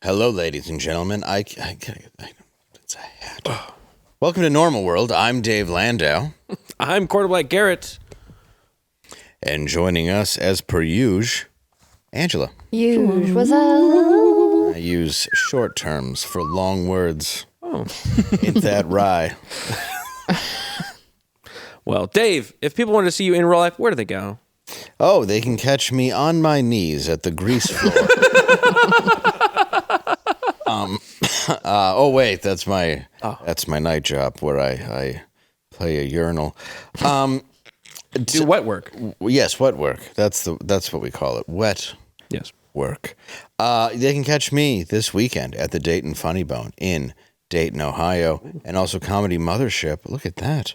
Hello, ladies and gentlemen. It's a hat. Welcome to Normal World. I'm Dave Landau. I'm Black Garrett. And joining us, as per usual, Angela. Huge. What's up? I use short terms for long words. Oh. Ain't that right? Well, Dave, if people want to see you in real life, where do they go? Oh, they can catch me on my knees at the grease floor. Wait, that's my night job where I play a urinal. Do wet work. Yes, wet work. That's what we call it. Wet. Yes. Work. They can catch me this weekend at the Dayton Funny Bone in Dayton, Ohio, and also Comedy Mothership. Look at that.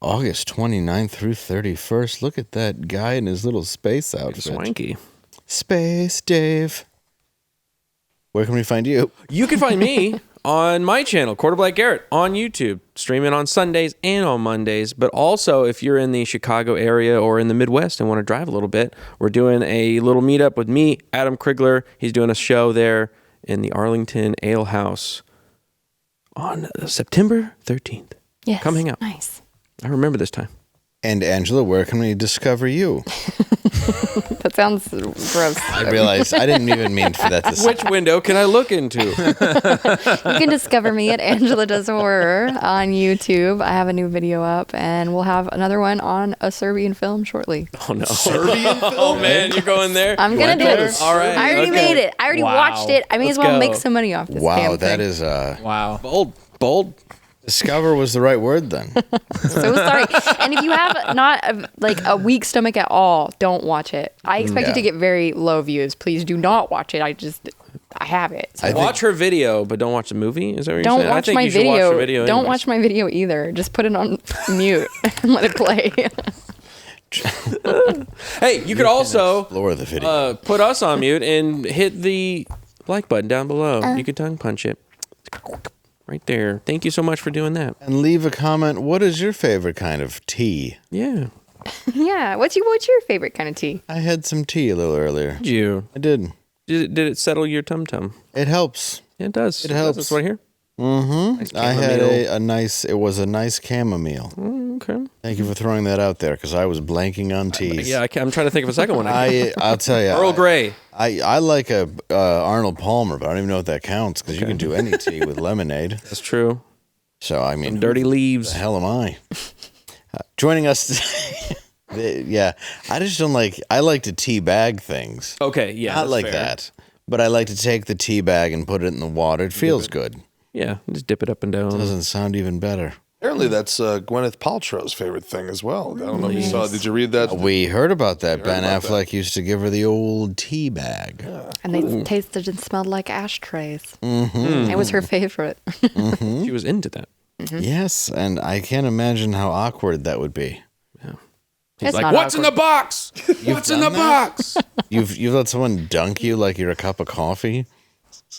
August 29th through 31st. Look at that guy in his little space outfit. Swanky. Space Dave. Where can we find you? You can find me on my channel, Black Garrett, on YouTube, streaming on Sundays and on Mondays. But also, if you're in the Chicago area or in the Midwest and want to drive a little bit, we're doing a little meetup with me, Adam Krigler. He's doing a show there in the Arlington Ale House on September 13th. Yes. Come hang out. Nice. I remember this time. And Angela, where can we discover you? That sounds gross. I realized I didn't even mean for that to say. Which window can I look into? You can discover me at Angela Does Horror on YouTube. I have a new video up, and we'll have another one on a Serbian film shortly. Oh, no. Serbian film? Oh, man, you're going there? I'm going to do it. All right. I already made it. I already watched it. I may as well make some money off this Wow, damn that thing. is Wow. Bold. discover was the right word then. So sorry. And if you have not a weak stomach at all, don't watch it. I expect it to get very low views. Please do not watch it. I have it. So Watch her video, but don't watch the movie? Is that what you're don't saying? watch I think my you should video. Watch the video Don't anyways. watch my video either. Just put it on mute and let it play. Hey, you could also Explore the video. put us on mute and hit the like button down below. You can tongue punch it. Right there. Thank you so much for doing that. And leave a comment. What is your favorite kind of tea? Yeah. Yeah. What's your favorite kind of tea? I had some tea a little earlier. Did you? I did. Did it settle your tum-tum? It helps. Yeah, it does. It helps. That's what I hear. Mm-hmm. Nice I had chamomile. it was a nice chamomile. Okay. Thank you for throwing that out there because I was blanking on teas. Yeah, I'm trying to think of a second one. I'll tell you. Earl Grey. I like a Arnold Palmer, but I don't even know if that counts because you can do any tea with lemonade. That's true. So, I mean. Some dirty leaves. The hell am I? Joining us today. Yeah. I just don't like. I like to tea bag things. Okay, yeah. Not that's like fair. that. But I like to take the tea bag and put it in the water. It feels good. Yeah, just dip it up and down. Doesn't sound even better. Apparently, that's Gwyneth Paltrow's favorite thing as well. I don't know if you saw. Did you read that? We heard about that. Ben about Affleck used to give her the old tea bag. And they tasted and smelled like ashtrays. Mm-hmm. It was her favorite. She was into that. Yes, and I can't imagine how awkward that would be. He's It's like, not what's in the awkward. box? What's in the done that? box? You've let someone dunk you like you're a cup of coffee?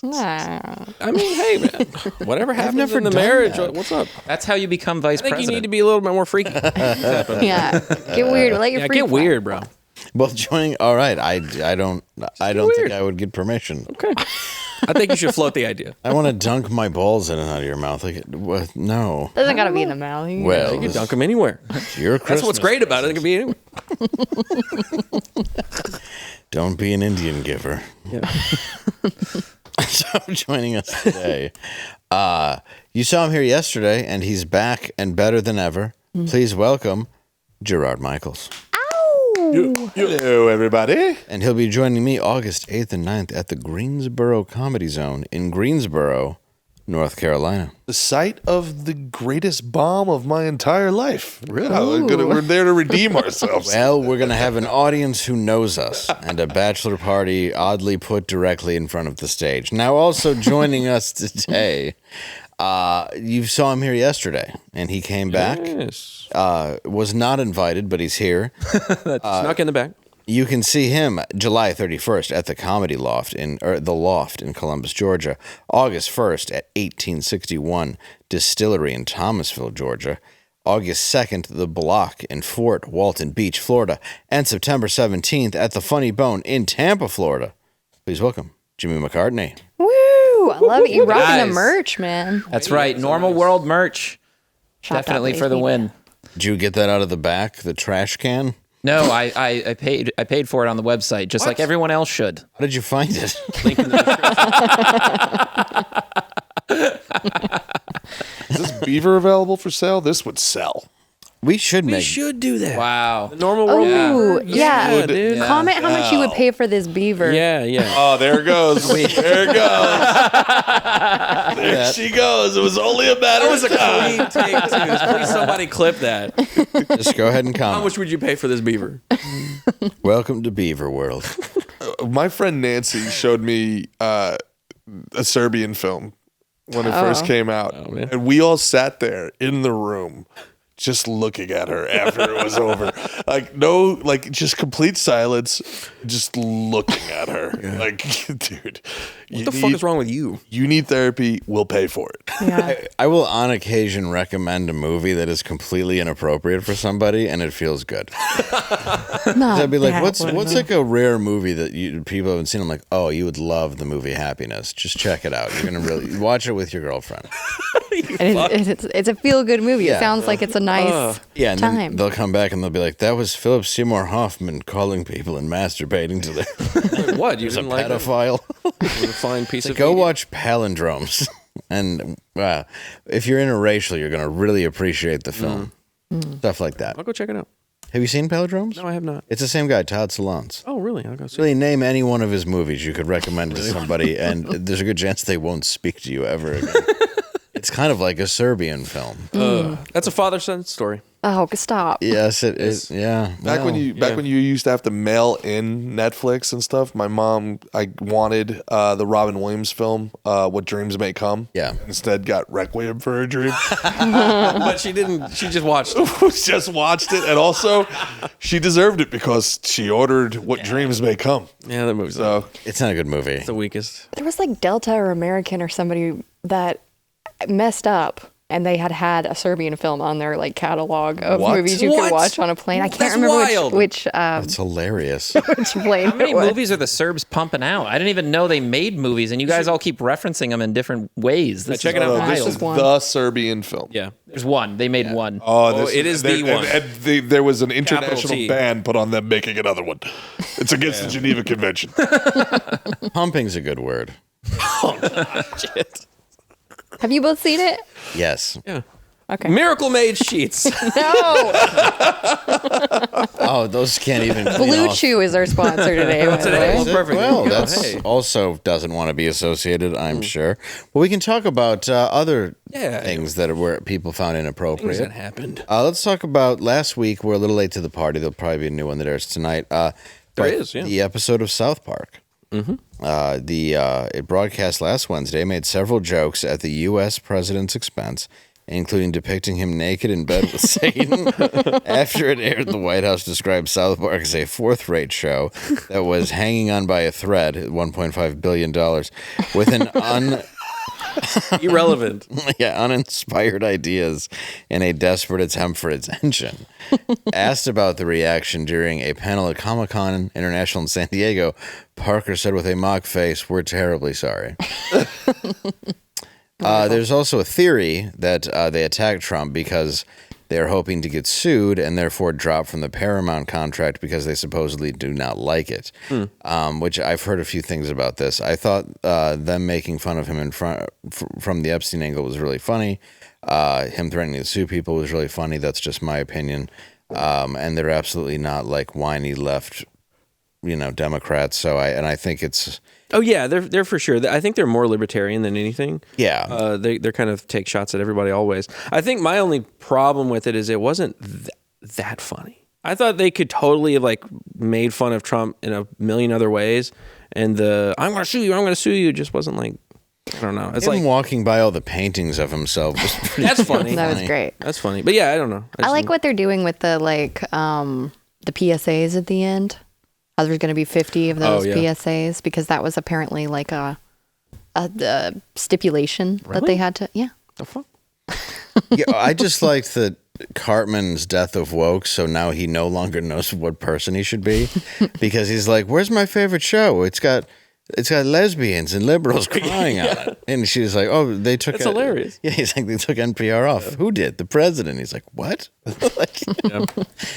Nah. I mean, hey, man. Whatever happens never in the done marriage, that. what's up? That's how you become vice I think president. you need to be a little bit more freaky. Yeah. Get weird. Let your Yeah, freak get fly. weird, bro. Well, joining. All right, I don't think I would get permission. Okay. I think you should float the idea. I want to dunk my balls in and out of your mouth. Like, what? No. Doesn't gotta be in the mouth. Well, You can dunk them anywhere. your That's what's Christmas. great about it. It can be anywhere. Don't be an Indian giver. Yeah. So joining us today, you saw him here yesterday, and he's back and better than ever. Please welcome Gerard Michaels. Hello, everybody. And he'll be joining me August 8th and 9th at the Greensboro Comedy Zone in Greensboro, North Carolina. The site of the greatest bomb of my entire life. Really? We're there to redeem ourselves. Well, we're going to have an audience who knows us and a bachelor party oddly put directly in front of the stage. Now, also joining us today, you saw him here yesterday, and he came back. Yes. Was not invited, but he's here. Snuck in the back. You can see him July 31st at the Comedy Loft the Loft in Columbus, Georgia. August 1st at 1861 Distillery in Thomasville, Georgia. August 2nd, The Block in Fort Walton Beach, Florida. And September 17th at the Funny Bone in Tampa, Florida. Please welcome Jimmy McCartney. Woo! Ooh, I love it. You're rocking Guys. the merch, man. That's right. Normal World merch. Definitely for the win. Did you get that out of the back, the trash can? No, I paid for it on the website, just like everyone else should. How did you find it? Link in the description. Is this beaver available for sale? This would sell. We should We make. should do that. Wow. The normal world. Ooh, yeah. Yeah, dude. Yeah. Comment how much you would pay for this beaver. Yeah. Oh, there it goes. There it goes. There she goes. It was only a matter That was of a time. clean take, too. Please somebody clip that. Just go ahead and How comment. much would you pay for this beaver? Welcome to Beaver World. My friend Nancy showed me a Serbian film when it first came out. man. And we all sat there in the room just looking at her after it was over. Just complete silence, just looking at her. Like, dude, What the fuck is wrong with you? You need therapy. We'll pay for it. Yeah. I will on occasion recommend a movie that is completely inappropriate for somebody, and it feels good. Not I'd be like, that what's one. like a rare movie that people haven't seen? I'm like, oh, you would love the movie Happiness. Just check it out. You're gonna really watch it with your girlfriend. And it's a feel good movie. Yeah. It sounds like it's a nice Yeah, and then time. they'll come back and they'll be like, that was Philip Seymour Hoffman calling people and masturbating to them. Like, what? You He's a didn't like it? It pedophile. was a fine piece of Go media. watch Palindromes. And if you're interracial, you're gonna really appreciate the film. Stuff like that. I'll go check it out. Have you seen Palindromes? No, I have not. It's the same guy, Todd Solondz. Oh, really? I'll go see. Really, name any one of his movies you could recommend to somebody, and there's a good chance they won't speak to you ever again. It's kind of like a Serbian film. That's a father-son story. Oh, stop. Yes, it is. Yeah. Back when you used to have to mail in Netflix and stuff, my mom, I wanted the Robin Williams film, What Dreams May Come. Yeah. Instead got Requiem for a Dream. But she didn't. She just watched it. Just watched it, and also she deserved it because she ordered What Dreams May Come. Yeah, that movie's So It's not a good movie. the weakest. There was like Delta or American or somebody that messed up, and they had a Serbian film on their like catalog of What? movies you What? could watch on a plane. I can't That's remember wild. which It's hilarious. which plane How many it was. movies are the Serbs pumping out? I didn't even know they made movies, and you guys all keep referencing them in different ways. This check is it out. wild. this is one. the Serbian film. Yeah. There's one. They made one. Oh, it is the one. And there was an international T. ban put on them making another one. It's against the Geneva Convention. Pumping's a good word. Have you both seen it? Yes. Yeah. Okay. Miracle Made sheets. No. Oh, those can't even clean Blue off. Chew is our sponsor today. by the Today. way. Well, perfect. Well, Yeah, that's hey. also doesn't want to be associated, I'm sure. But we can talk about other Yeah. things that are where people found Things inappropriate. that happened. Let's talk about last week. We're a little late to the party. There'll probably be a new one that airs tonight. There is, yeah. The episode of South Park. It broadcast last Wednesday, made several jokes at the U.S. president's expense, including depicting him naked in bed with Satan. After it aired, the White House described South Park as a fourth-rate show that was hanging on by a thread at $1.5 billion with an Irrelevant. uninspired ideas in a desperate attempt for attention. Asked about the reaction during a panel at Comic-Con International in San Diego, Parker said with a mock face, "We're terribly sorry." There's also a theory that they attacked Trump because they're hoping to get sued and therefore drop from the Paramount contract because they supposedly do not like it. Which I've heard a few things about this. I thought them making fun of him from the Epstein angle was really funny. Him threatening to sue people was really funny. That's just my opinion. And they're absolutely not like whiny left, Democrats. So I think it's. Oh yeah, they're for sure. I think they're more libertarian than anything. Yeah. They're kind of take shots at everybody always. I think my only problem with it is it wasn't that funny. I thought they could totally have like made fun of Trump in a million other ways, and I'm going to sue you just wasn't like, I don't know. It's Him like walking by all the paintings of himself was pretty that's funny. That was great. That's funny. But yeah, I don't know. I like what they're doing with the the PSAs at the end. How there's going to be 50 of those PSAs because that was apparently like a stipulation that they had to. Yeah. the fuck. Yeah, I just liked that Cartman's death of woke, so now he no longer knows what person he should be because he's like, "Where's my favorite show? It's got it's got lesbians and liberals crying on it. And she's like, oh, they took It's hilarious. Yeah, he's like, they took NPR off. Who did? The president. He's like, what?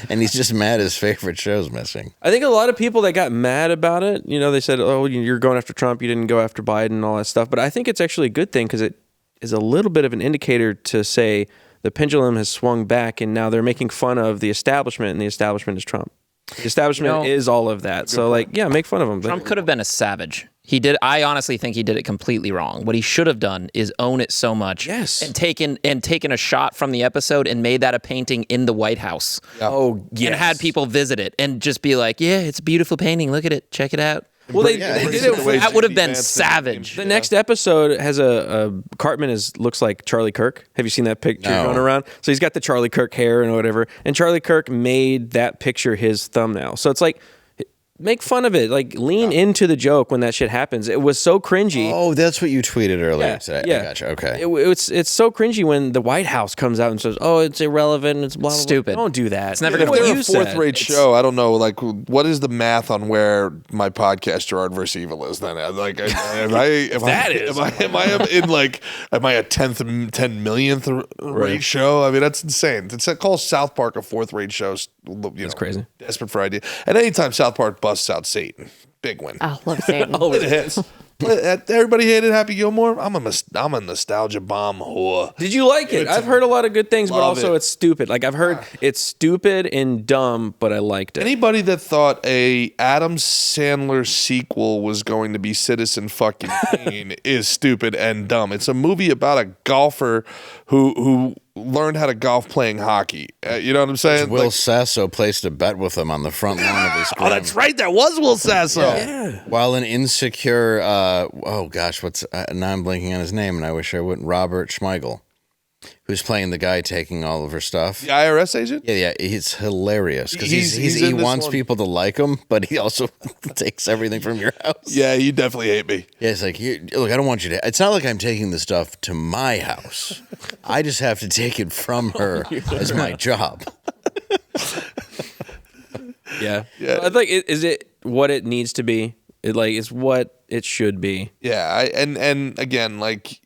And he's just mad his favorite show's missing. I think a lot of people that got mad about it, they said, oh, you're going after Trump, you didn't go after Biden and all that stuff. But I think it's actually a good thing because it is a little bit of an indicator to say the pendulum has swung back and now they're making fun of the establishment, and the establishment is Trump. The establishment is all of that. So, make fun of him. Trump could have been a savage. I honestly think he did it completely wrong. What he should have done is own it so much. Yes. And taken a shot from the episode and made that a painting in the White House. Oh, yes. And had people visit it and just be like, yeah, it's a beautiful painting. Look at it. Check it out. Well, they did it. That would have been savage. The next episode has a Cartman looks like Charlie Kirk. Have you seen that picture going around? So he's got the Charlie Kirk hair and whatever. And Charlie Kirk made that picture his thumbnail. So it's like, make fun of it. Like, lean into the joke when that shit happens. It was so cringy. Oh, that's what you tweeted earlier today. Yeah. I gotcha. Okay. It's so cringy when the White House comes out and says, oh, it's irrelevant. It's blah, blah, blah. Stupid. Don't do that. It's never If going to they're work. a fourth-rate show, I don't know. Like, what is the math on where my podcast Gerard vs. Evil is? Then, like, am I a 10 millionth rate show? I mean, that's insane. It's called South Park a fourth-rate show. That's crazy. Desperate for idea. And anytime South Park busts out Satan, big win. I love Satan. It hits. Everybody hated Happy Gilmore. I'm a nostalgia bomb whore. Did you like it? I've heard a lot of good things, but Love also it. it's stupid. Like, I've heard it's stupid and dumb, but I liked it. Anybody that thought a Adam Sandler sequel was going to be Citizen fucking Kane is stupid and dumb. It's a movie about a golfer who learned how to golf playing hockey. You know what I'm saying? Will Sasso placed a bet with him on the front lawn of his Oh, that's right. That was Will Sasso. Yeah. While an insecure, now I'm blanking on his name, and I wish I wouldn't. Robert Smigel, who's playing the guy taking all of her stuff. The IRS agent? Yeah, he's hilarious because He's he in this wants one. people to like him, but he also takes everything from your house. Yeah, you definitely hate me. Yeah, it's like, look, I don't want you to. It's not like I'm taking the stuff to my house. I just have to take it from her as my job. Yeah. I think is it what it needs to be? It's what it should be. Yeah, and again, like,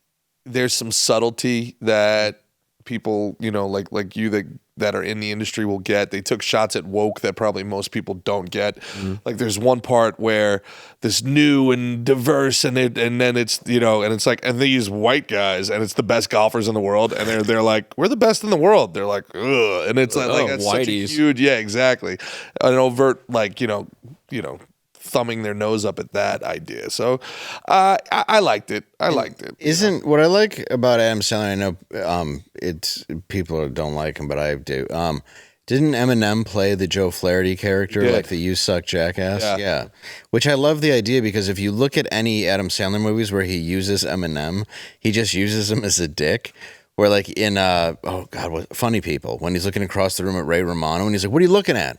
there's some subtlety that people, like you that are in the industry will get. They took shots at woke that probably most people don't get. Mm-hmm. Like, there's one part where this new and diverse, and then it's and it's like, and these white guys, and it's the best golfers in the world, and they're like, we're the best in the world. They're like, ugh, and it's like that's such a whiteys. huge, yeah, exactly, an overt, like, thumbing their nose up at that idea. So I liked it. Isn't what I like about Adam Sandler? I know it's people don't like him, but I do. Didn't Eminem play the Joe Flaherty character, like the "You Suck Jackass"? Yeah, which I love the idea because if you look at any Adam Sandler movies where he uses Eminem, he just uses him as a dick. Where like in Funny People, when he's looking across the room at Ray Romano and he's like, "What are you looking at?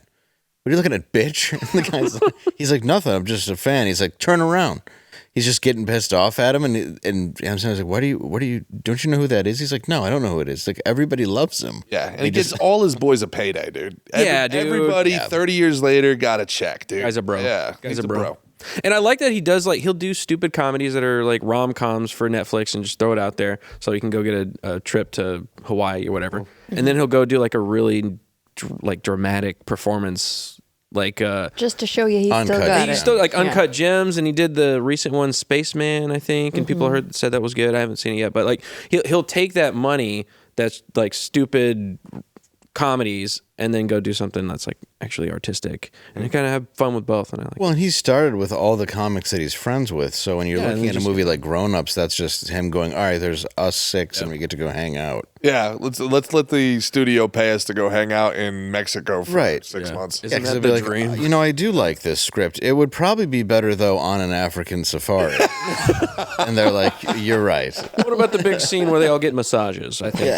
What are you looking at, bitch?" And the guy's like, he's like, "Nothing. I'm just a fan." He's like, "Turn around." He's just getting pissed off at him, and I'm saying, like, what are you? Don't you know who that is? He's like, "No, I don't know who it is." Like, everybody loves him. Yeah, and he gives all his boys a payday, dude. Dude. Everybody 30 years later got a check, dude. Guy's a bro. Yeah, Guy's he's a bro. And I like that he does, like, he'll do stupid comedies that are like rom-coms for Netflix and just throw it out there so he can go get a trip to Hawaii or whatever. And then he'll go do like a really dramatic performance, like Just to show you he's Uncut. still got he's it. still like Yeah. Uncut Gems, and he did the recent one Spaceman, I think, and people said that was good. I haven't seen it yet, but like he'll take that money that's like stupid comedies and then go do something that's like actually artistic, and you kind of have fun with both. And I like Well, and he started with all the comics that he's friends with. So when you're Yeah, looking and at a just- movie like Grown Ups, that's just him going, "All right, there's us six, and we get to go hang out." Yeah, let's let the studio pay us to go hang out in Mexico for 6 months. Isn't 'cause that they'll the be like, dream? I do like this script. It would probably be better though on an African safari. And they're like, "You're right." What about the big scene where they all get massages? I think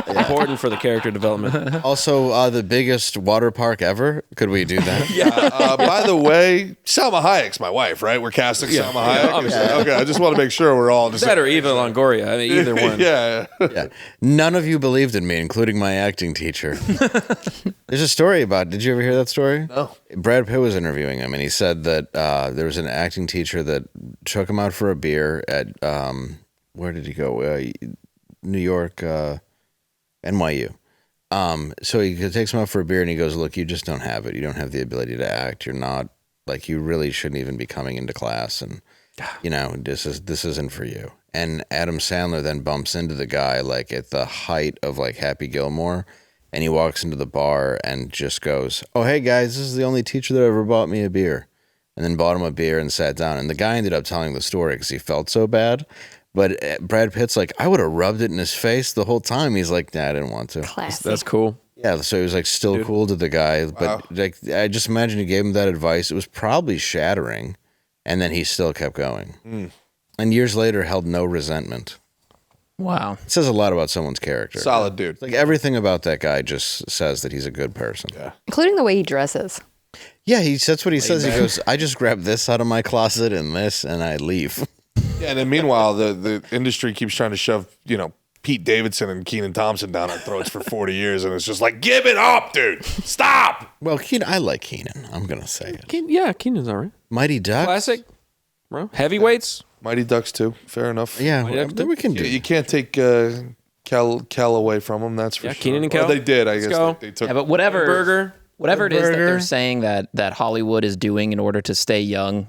important for the character development. development. Also, the biggest water park ever. Could we do that? By the way, Salma Hayek's my wife, right? We're casting Salma Hayek. obviously. Okay, I just want to make sure we're all just That or Eva Longoria. I mean, either one. Yeah. Yeah. None of you believed in me, including my acting teacher. There's a story about. Did you ever hear that story? No. Brad Pitt was interviewing him, and he said that there was an acting teacher that took him out for a beer at where did he go? New York, NYU. So he takes him out for a beer, and he goes, "Look, you just don't have it. You don't have the ability to act. You're not like you really shouldn't even be coming into class, and this isn't for you." And Adam Sandler then bumps into the guy like at the height of like Happy Gilmore, and he walks into the bar and just goes, "Oh, hey guys, this is the only teacher that ever bought me a beer," and then bought him a beer and sat down. And the guy ended up telling the story because he felt so bad. But Brad Pitt's like, I would have rubbed it in his face the whole time. He's like, nah, I didn't want to. Classy. That's cool. Yeah, so he was like still cool to the guy. But like, I just imagine he gave him that advice. It was probably shattering. And then he still kept going. And years later held no resentment. Wow. It says a lot about someone's character. Solid dude. Like everything about that guy just says that he's a good person. Yeah. Including the way he dresses. Yeah, that's what he says. He goes, I just grab this out of my closet and this, and I leave. Yeah, and then meanwhile, the industry keeps trying to shove, Pete Davidson and Kenan Thompson down our throats for 40 years, and it's just like, give it up, dude. Stop. Well, I like Kenan. I'm going to say it. Keenan's all right. Mighty Ducks. Classic. Bro. Heavyweights. Mighty Ducks, too. Fair enough. Yeah, Ducks we can do You can't take Cal away from him, that's for sure. Keenan and Kel. Well, they did, I guess. go. They took Yeah, but whatever it is that Burger. they're saying that Hollywood is doing in order to stay young,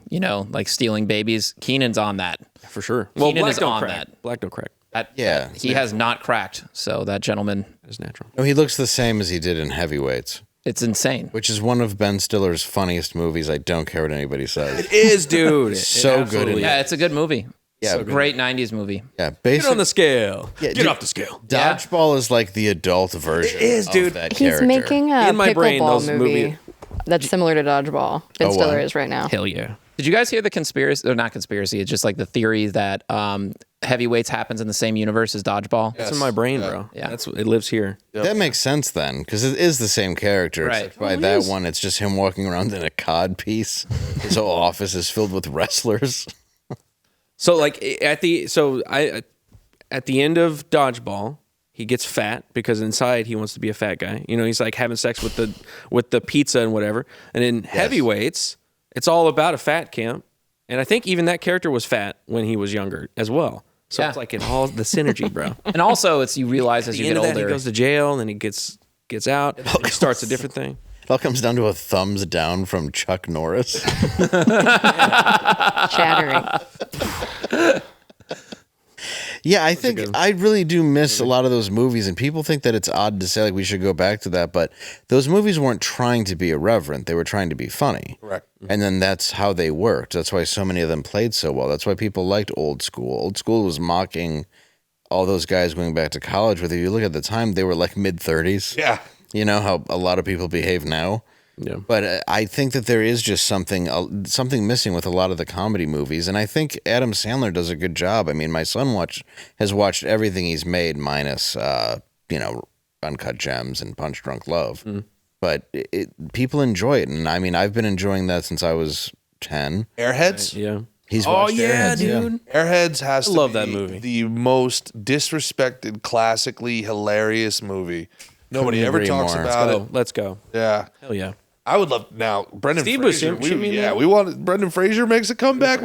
like stealing babies, Keenan's on that. For sure. Keenan Black is don't on crack. that. Black don't crack. Yeah. He has not cracked, so that gentleman, That's natural. No, he looks the same as he did in Heavyweights, it's insane. which is one of Ben Stiller's funniest movies. I don't care what anybody says. It is, dude. So good in it. Yeah, it's a good movie. Yeah, It's a great 90s movie. Yeah, Get basically, on the scale. Yeah, Get off the scale. Dodgeball is like the adult version. It is, of dude. That He's character. making a In my brain, pickleball those movie movies- that's similar to Dodgeball. Ben Oh, Stiller wow. is right now. Hell yeah. Did you guys hear the conspiracy, or not conspiracy, it's just like the theory that Heavyweights happens in the same universe as Dodgeball? It's in my brain, bro. Yeah. It lives here. That makes sense then, because it is the same character. Right. Except by that one, it's just him walking around in a cod piece. His whole office is filled with wrestlers. So like at the end of Dodgeball, he gets fat because inside he wants to be a fat guy. He's like having sex with the pizza and whatever. And in Heavyweights, it's all about a fat camp. And I think even that character was fat when he was younger as well. So Yeah. it's like all the synergy, bro. And also, you realize as The you end get of that, older. he goes to jail, and then he gets out. And he starts a different thing. It all comes down to a thumbs down from Chuck Norris. Shattering. Yeah, I think I really do miss a lot of those movies, and people think that it's odd to say like we should go back to that, but those movies weren't trying to be irreverent; they were trying to be funny. Correct. And then that's how they worked. That's why so many of them played so well. That's why people liked Old School. Old School was mocking all those guys going back to college. With if you look at the time, they were like mid-30s. Yeah. You know how a lot of people behave now. Yeah. But I think that there is just something missing with a lot of the comedy movies, and I think Adam Sandler does a good job. I mean, my son has watched everything he's made, minus Uncut Gems and Punch Drunk Love. But people enjoy it, and I mean, I've been enjoying that since I was 10. Airheads? Yeah. He's watched yeah, Airheads, dude. Airheads has to love be that movie. the most disrespected, classically hilarious movie. Nobody Couldn't ever agree talks more. about Oh, it. let's go. Yeah. Hell yeah. I would love now. Brendan Steve Fraser. Buscemi, shoot me in there. We want Brendan Fraser makes a comeback.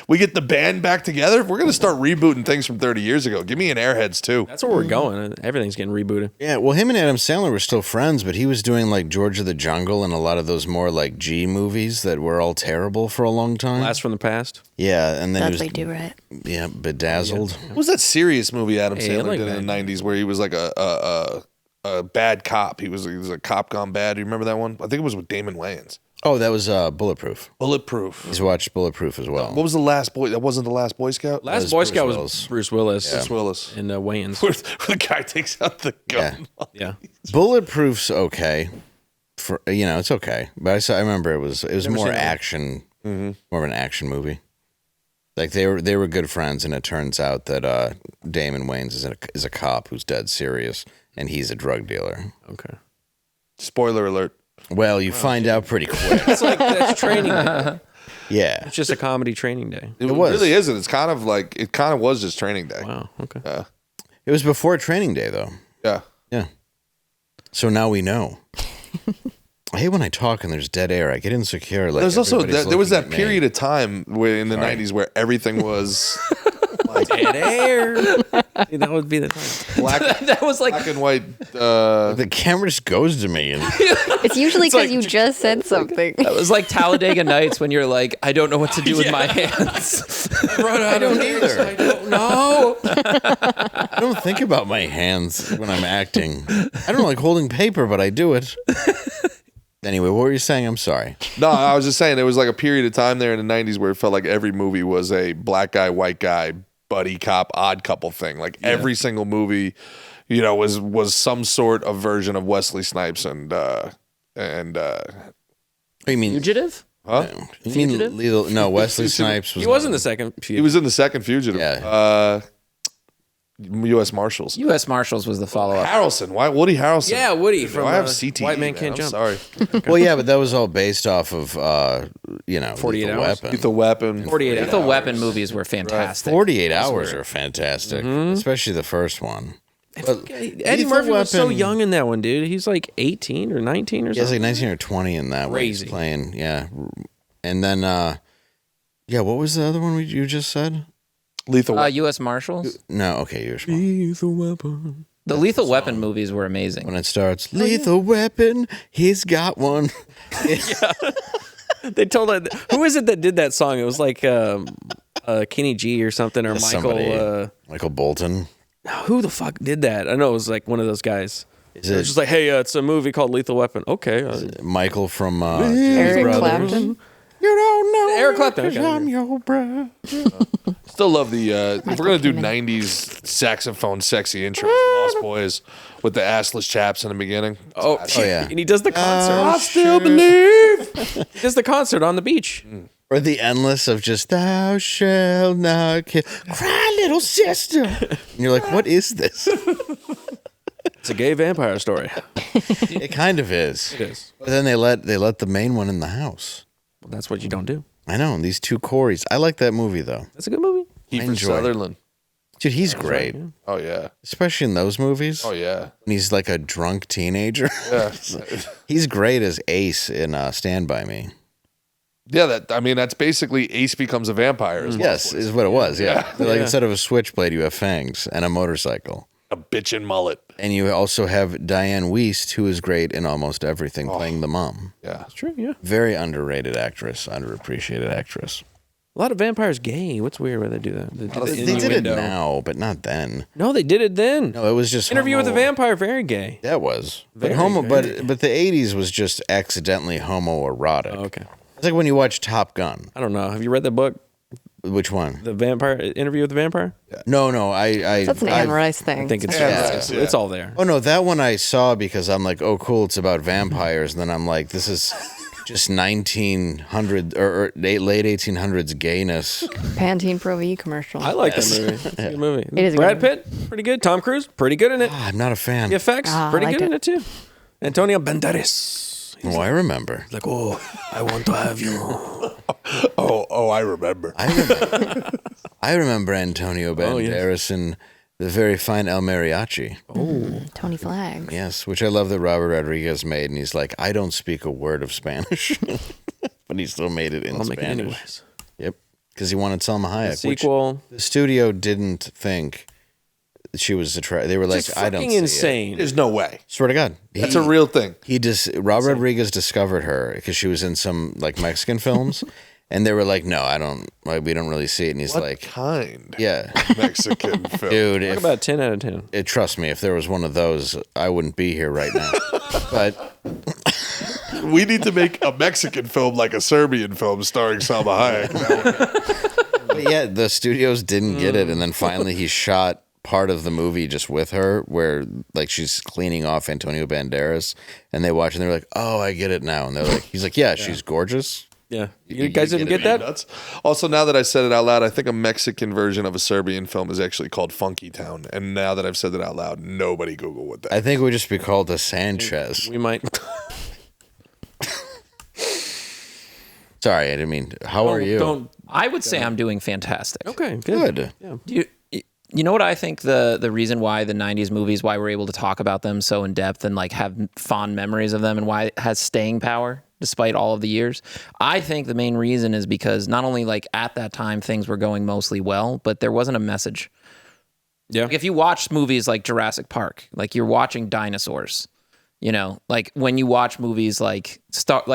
We get the band back together. If we're gonna start rebooting things from 30 years ago, give me an Airheads too. That's where we're going. Everything's getting rebooted. Yeah, well, him and Adam Sandler were still friends, but he was doing like George of the Jungle and a lot of those more like G movies that were all terrible for a long time. Blast from the past. Yeah, and then Dudley he Do Right. was Bedazzled. What was that serious movie Adam Hey, I Sandler like did that. in the 90s where he was like a bad cop? He was a cop gone bad. Do you remember that one? I think it was with Damon Wayans. Oh, that was Bulletproof. Bulletproof. He's watched Bulletproof as well. What was the last boy? That wasn't the last Boy Scout. Last was Boy Bruce Scout was Willis. Bruce Willis. Bruce Willis. And Wayans. Where the guy takes out the gun. Yeah. Bulletproof's okay. It's okay. But I remember it was Never more seen it. action, more of an action movie. Like they were good friends, and it turns out that Damon Wayans is a cop who's dead serious, and he's a drug dealer. Okay. Spoiler alert. Well, you find out pretty quick. That's training day. Yeah, It's just a comedy training day. It was. really isn't. It's kind of like it kind of was just training day. Wow. Okay. it was before training day, though. Yeah. Yeah. So now we know. I hate when I talk and there's dead air. I get insecure. Like There's also everybody's there was looking that at me. period of time where in the 90s where everything was like Dead air. That would be the time. black, That was like black and white. The camera just goes to me, and It's usually because you just said something. That was like Talladega Nights when you're like, I don't know what to do with my hands. I don't either. I don't know. I don't think about my hands when I'm acting. I don't like holding paper, but I do it. Anyway, what were you saying? I'm sorry. No, I was just saying there was like a period of time there in the 90s where it felt like every movie was a black guy, white guy, buddy cop, odd couple thing. Like every single movie, was some sort of version of Wesley Snipes and Oh, you mean Fugitive? huh? You mean Fugitive? Lethal? No, Wesley Snipes was. He was in the second. He was in the second Fugitive. Yeah. U.S. Marshals. U.S. Marshals was the follow-up. Harrelson. Why Woody Harrelson? Yeah, Woody from I have uh, CTE. White Man Can't I'm Jump. sorry. Well, yeah, but that was all based off of 48 Lethal Hours. Weapon. Lethal Weapon. 48 The weapon movies were fantastic. 48 hours are fantastic, especially the first one. But Eddie Lethal Murphy was so Weapon- young in that one, dude. He's like 18 or 19 or Yeah, it's something. like 19 or 20 in that one. Crazy. He's playing, yeah. And then, what was the other one you just said? Lethal Weapon. U.S. Marshals? No, okay, you're smart. Lethal Weapon. The Lethal Weapon movies were amazing. When it starts, lethal weapon, he's got one. They told who is it that did that song? It was like Kenny G or something, or Michael. Somebody. Michael Bolton. Who the fuck did that? I know it was like one of those guys. Is It was it just like, hey, it's a movie called Lethal Weapon. Okay. Michael from Eric Brothers? Clapton. You don't know Eric Clapton, because okay. I'm your brother. Still love the if we're gonna do 90s saxophone sexy intro, Lost Boys with the assless chaps in the beginning. Oh, yeah. And he does the concert. I still believe. He does the concert on the beach. Or the endless of just thou shalt not kill. Cry, little sister. And you're like, what is this? It's a gay vampire story. It kind of is. It is. But then they let the main one in the house. Well, that's what you don't do. I know, and these two Corys. I like that movie though. That's a good movie. Kiefer enjoy. Sutherland. Dude, he's great. Oh yeah. Especially in those movies. Oh yeah. When he's like a drunk teenager. Yeah. He's great as Ace in Stand By Me. Yeah, that's basically Ace becomes a vampire. As Yes, is what it was. Yeah. Like Yeah. instead of a switchblade, you have fangs and a motorcycle. a bitchin' mullet. And you also have Diane Wiest, who is great in almost everything, playing the mom. Yeah. That's true, yeah. Very underrated actress, underappreciated actress. A lot of vampires gay. What's weird where they do that? They They did it now, but not then. No, they did it then. No, it was just Interview with a homo- Vampire, very gay. That was, Very, but homo. very But the '80s was just accidentally homoerotic. Oh, okay. It's like when you watch Top Gun. I don't know. Have you read the book, Which one? The Vampire Interview with the Vampire? No. That's an Anne Rice I thing. think it's Yeah. it's all there. Oh no, that one I saw because I'm like, oh cool, it's about vampires. And then I'm like, this is just 1900 or late 1800s gayness. Pantene Pro V commercial. I like that movie. It's a good movie. It is a Brad good Pitt, pretty good. Tom Cruise, pretty good in it. I'm not a fan. The effects, Ah, I pretty liked good in it. it too. Antonio Banderas. Oh, I remember. Like, oh, I want to have you. Oh, I remember. I remember Antonio Banderas and the very fine El Mariachi. Tony Flags. Yes, which I love that Robert Rodriguez made. And he's like, I don't speak a word of Spanish. But he still made it in I'll make it Spanish. anyways. Yep. Because he wanted Selma Hayek. which Sequel. the studio didn't think she was attractive. They were like, Just I don't fucking see it. insane. There's no way. Swear to God. That's a real thing. Robert Rodriguez discovered her because she was in some like Mexican films. And they were like, no, we don't really see it. And he's What like, kind? yeah. Mexican film. Dude, Talk if, about 10 out of 10. trust me, if there was one of those, I wouldn't be here right now. But We need to make a Mexican film like a Serbian film starring Salma Hayek. But yeah, the studios didn't get it, and then finally he shot part of the movie just with her, where like she's cleaning off Antonio Banderas, and they watch and they're like, "Oh, I get it now," and they're like, "He's like, yeah, she's gorgeous." Yeah. You guys didn't get that? Nuts. Also, now that I said it out loud, I think a Mexican version of a Serbian film is actually called Funky Town. And now that I've said it out loud, nobody Google what that. I think it would just be called the Sanchez. We might. Sorry, I didn't mean. How are you? I would say I'm doing fantastic. Okay, good. Good. Yeah. You know what I think the reason why the 90s movies, why we're able to talk about them so in depth and like have fond memories of them and why it has staying power despite all of the years? I think the main reason is because not only like at that time things were going mostly well, but there wasn't a message. Yeah. Like if you watch movies like Jurassic Park, like you're watching dinosaurs. You know, like when you watch movies like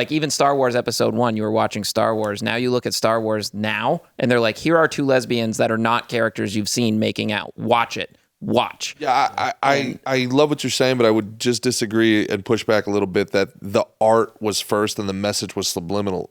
even Star Wars Episode 1, you were watching Star Wars. Now you look at Star Wars now, and they're like, here are two lesbians that are not characters you've seen making out. Watch it. Watch. Yeah, I love what you're saying, but I would just disagree and push back a little bit that the art was first and the message was subliminal.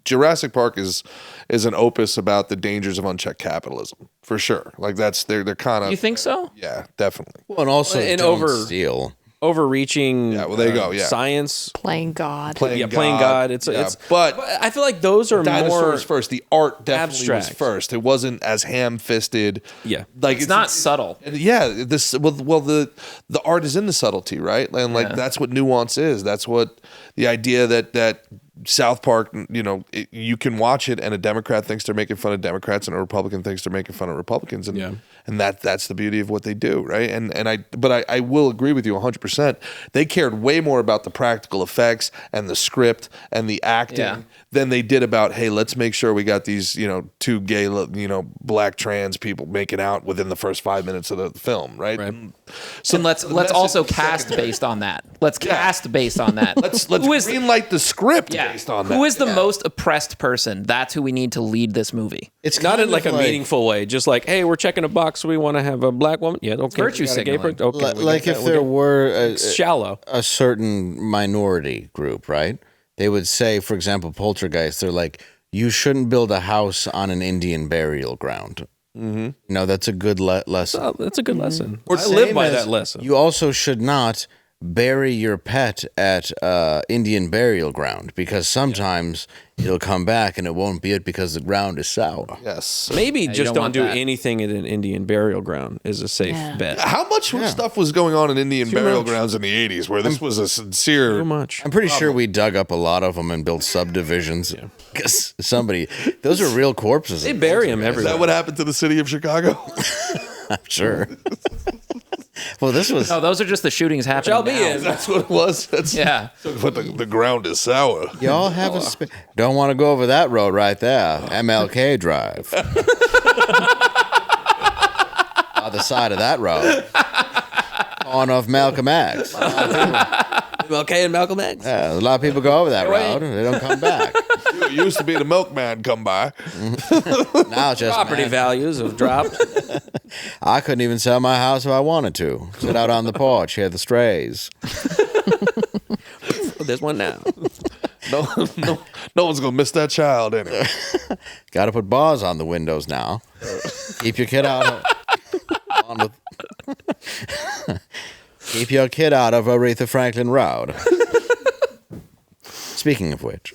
Jurassic Park is an opus about the dangers of unchecked capitalism, for sure. Like that's they're kind of. You think so? Yeah, definitely. Well, and also And don't over- steal. Overreaching. Yeah, well, there you go, yeah. Science. Playing God. Playing God. It's but I feel like those are dinosaurs more first. The art definitely was abstract. first. It wasn't as ham-fisted. Yeah. like It's not subtle. Yeah, the art is in the subtlety, right? And like that's what nuance is. That's what the idea that South Park, you know, you can watch it and a Democrat thinks they're making fun of Democrats and a Republican thinks they're making fun of Republicans, and that's the beauty of what they do, right? But I will agree with you 100%. They cared way more about the practical effects and the script and the acting than they did about, hey, let's make sure we got these, you know, two gay, you know, black trans people making out within the first 5 minutes of the film, right? So and let's also cast based on that. Let's cast based on that. Let's greenlight the script based on that. Who is the most oppressed person? That's who we need to lead this movie. It's not in like a meaningful way. Just like, hey, we're checking a box. We want to have a black woman. Yeah, okay. Virtue signaling. Okay, Like if there were shallow. a certain minority group, right? They would say, for example, Poltergeist, they're like, you shouldn't build a house on an Indian burial ground. Mm-hmm. No, that's a good lesson. Oh, that's a good lesson. Or I live by same as that lesson. You also should not bury your pet at Indian burial ground because sometimes it'll come back and it won't be it because the ground is sour. Yes. Maybe just don't don't want do that. anything at an Indian burial ground is a safe bet. How much stuff was going on in Indian burial much. grounds in the 80s where this was a sincere... Too much. I'm pretty sure we dug up a lot of them and built subdivisions because those are real corpses. They bury them Is everywhere. that what happened to the city of Chicago? I'm sure. Well, this was. No, those are just the shootings happening I'll be now. in. That's what it was. Yeah. But the ground is sour. Y'all have a. Don't want to go over that road right there. MLK Drive. Other side of that road. On of Malcolm X. Okay, and Malcolm X. Yeah, a lot of people go over that road and they don't come back. It used to be the milkman come by. Now it's just Property values have dropped. I couldn't even sell my house if I wanted to. Sit out on the porch, hear the strays. There's one now. No one's gonna miss that child anyway. Got to put bars on the windows now. Keep your kid out. Keep your kid out of Aretha Franklin Road. Speaking of which,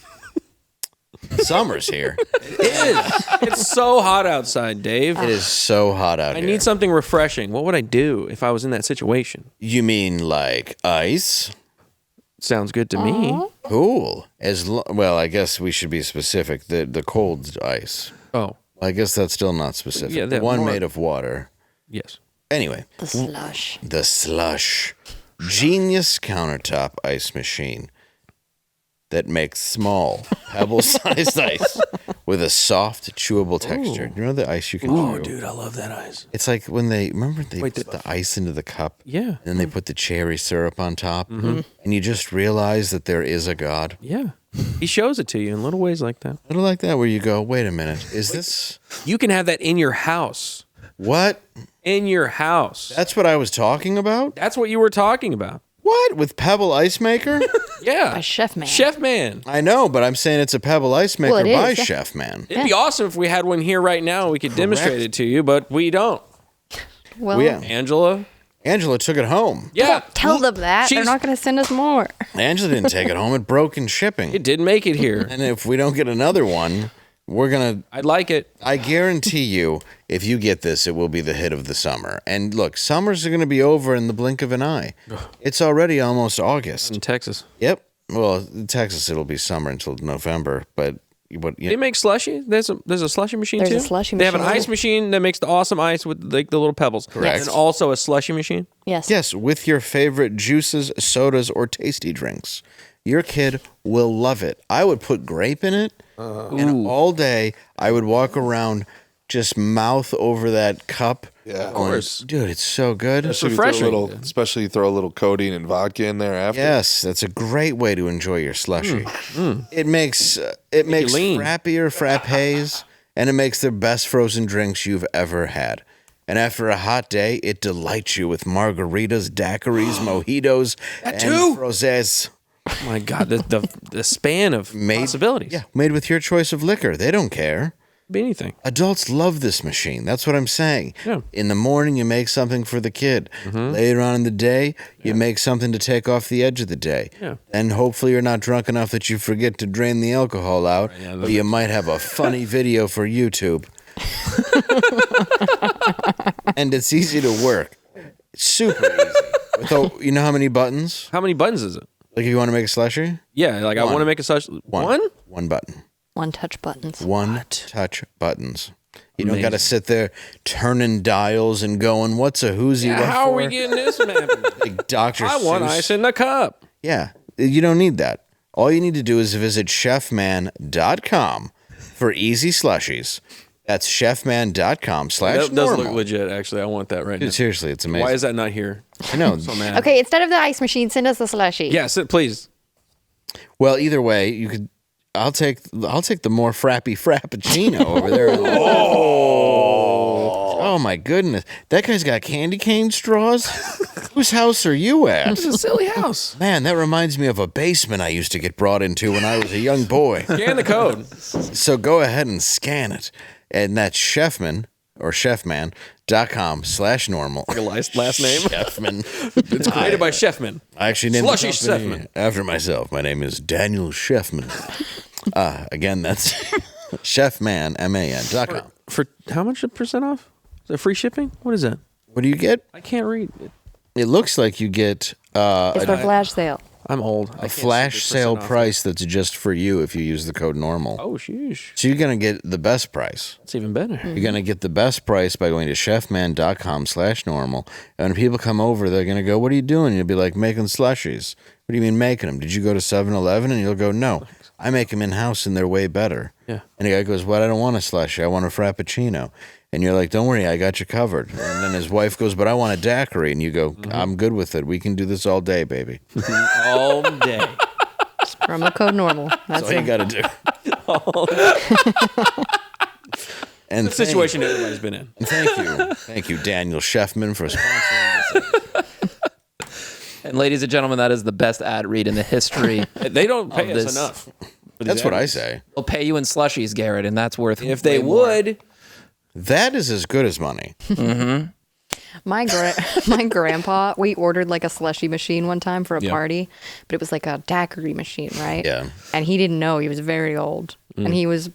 summer's here. It is. It's so hot outside, Dave. It is so hot out I here. need something refreshing. What would I do if I was in that situation? You mean like ice? Sounds good to me. Cool. Well, I guess we should be specific. The cold ice. Oh, I guess that's still not specific. Yeah, the that one more- made of water. yes. Anyway, The slush. the slush. Genius countertop ice machine that makes small pebble-sized ice with a soft, chewable texture. You know the ice you can chew? Oh, dude, I love that ice. It's like when they put the ice into the cup. Yeah. And then they put the cherry syrup on top. And you just realize that there is a God. Yeah. He shows it to you in little ways like that. Little like that where you go, wait a minute, is this You can have that in your house. what? In your house. That's what I was talking about? That's what you were talking about. What? With Pebble Ice Maker? Yeah. A chef man. Chef Man. I know, but I'm saying it's a Pebble Ice Maker Well, it is, by yeah. Chef Man. It'd be awesome if we had one here right now and we could demonstrate it to you, but we don't. Well, Yeah. Angela, Angela took it home. Yeah. Tell them that. They're She's- not going to send us more. Angela didn't take it home. It broke in shipping. It did make it here. And if we don't get another one, we're going to... I'd like it. I guarantee you, if you get this, it will be the hit of the summer. And look, summers are going to be over in the blink of an eye. It's already almost August. In Texas. Yep. Well, in Texas, it'll be summer until November. But what? They make slushy. There's a slushy machine There's too. a slushy They have an machine. ice machine that makes the awesome ice with like the little pebbles. Correct. And also a slushy machine. Yes. Yes, with your favorite juices, sodas, or tasty drinks. Your kid will love it. I would put grape in it, and all day I would walk around just mouth over that cup. Yeah. Of course. Dude, it's so good. refreshing. Especially you throw a little codeine and vodka in there after. Yes, that's a great way to enjoy your slushy. It makes lean. frappier frappes, and it makes the best frozen drinks you've ever had. And after a hot day, it delights you with margaritas, daiquiris, mojitos, and too? frosés. Oh my God, the span of possibilities. Yeah, made with your choice of liquor. They don't care. Be anything. Adults love this machine. That's what I'm saying. Yeah. In the morning, you make something for the kid. Later on in the day, you make something to take off the edge of the day. Yeah. And hopefully you're not drunk enough that you forget to drain the alcohol out, but you might have a funny video for YouTube. And it's easy to work. It's super easy. You know how many buttons? How many buttons is it? Like if you want to make a slushy? Yeah, like I One. want to make a slush. One? One button. One touch buttons. One touch buttons. You don't got to sit there turning dials and going, what's a whoozy? What How are for? we getting this mapping? Like Dr. I want Seuss. ice in the cup. Yeah, you don't need that. All you need to do is visit chefman.com for easy slushies. That's chefman.com / That does look normal. legit, actually. I want that right now. Dude, seriously, it's amazing. Why is that not here? I know. So mad. Okay, instead of the ice machine, send us the slushy. Yes, please. Well, either way, you could. I'll take the more frappy frappuccino over there. Oh my goodness, that guy's got candy cane straws. Whose house are you at? It's a silly house. Man, that reminds me of a basement I used to get brought into when I was a young boy. Scan the code. So go ahead and scan it. And that's chefman or chefman.com / normal. Your last name. Chefman. It's created by Chefman. I actually named Slushy the company Chefman. after myself. My name is Daniel Chefman. Again, that's chefman.com. For how much a percent off? Is it free shipping? What is that? What do you get? I can't read. It looks like you get It's for flash sale. I'm old. a flash sale price that's just for you if you use the code normal. Oh, sheesh. So you're going to get the best price. That's even better. You're going to get the best price by going to chefman.com / normal. And when people come over, they're going to go, what are you doing? You'll be like, making slushies. What do you mean making them? Did you go to 7-Eleven? And you'll go, no, I make them in-house and they're way better. Yeah. And the guy goes, well, I don't want a slushie. I want a frappuccino. And you're like, don't worry, I got you covered. And then his wife goes, but I want a daiquiri. And you go, I'm good with it. We can do this all day, baby. All day. Promo code normal. That's That's all you it. got to do. And The situation everybody's been in. Thank you, Daniel Chefman, for sponsoring this. And ladies and gentlemen, that is the best ad read in the history. They don't pay Of us this. enough. That's what I say. They'll pay you in slushies, Garrett, and that's worth. If they way more. would, That is as good as money. My grandpa, we ordered like a slushy machine one time for a party, but it was like a daiquiri machine, right? Yeah. And he didn't know. He was very old. And he was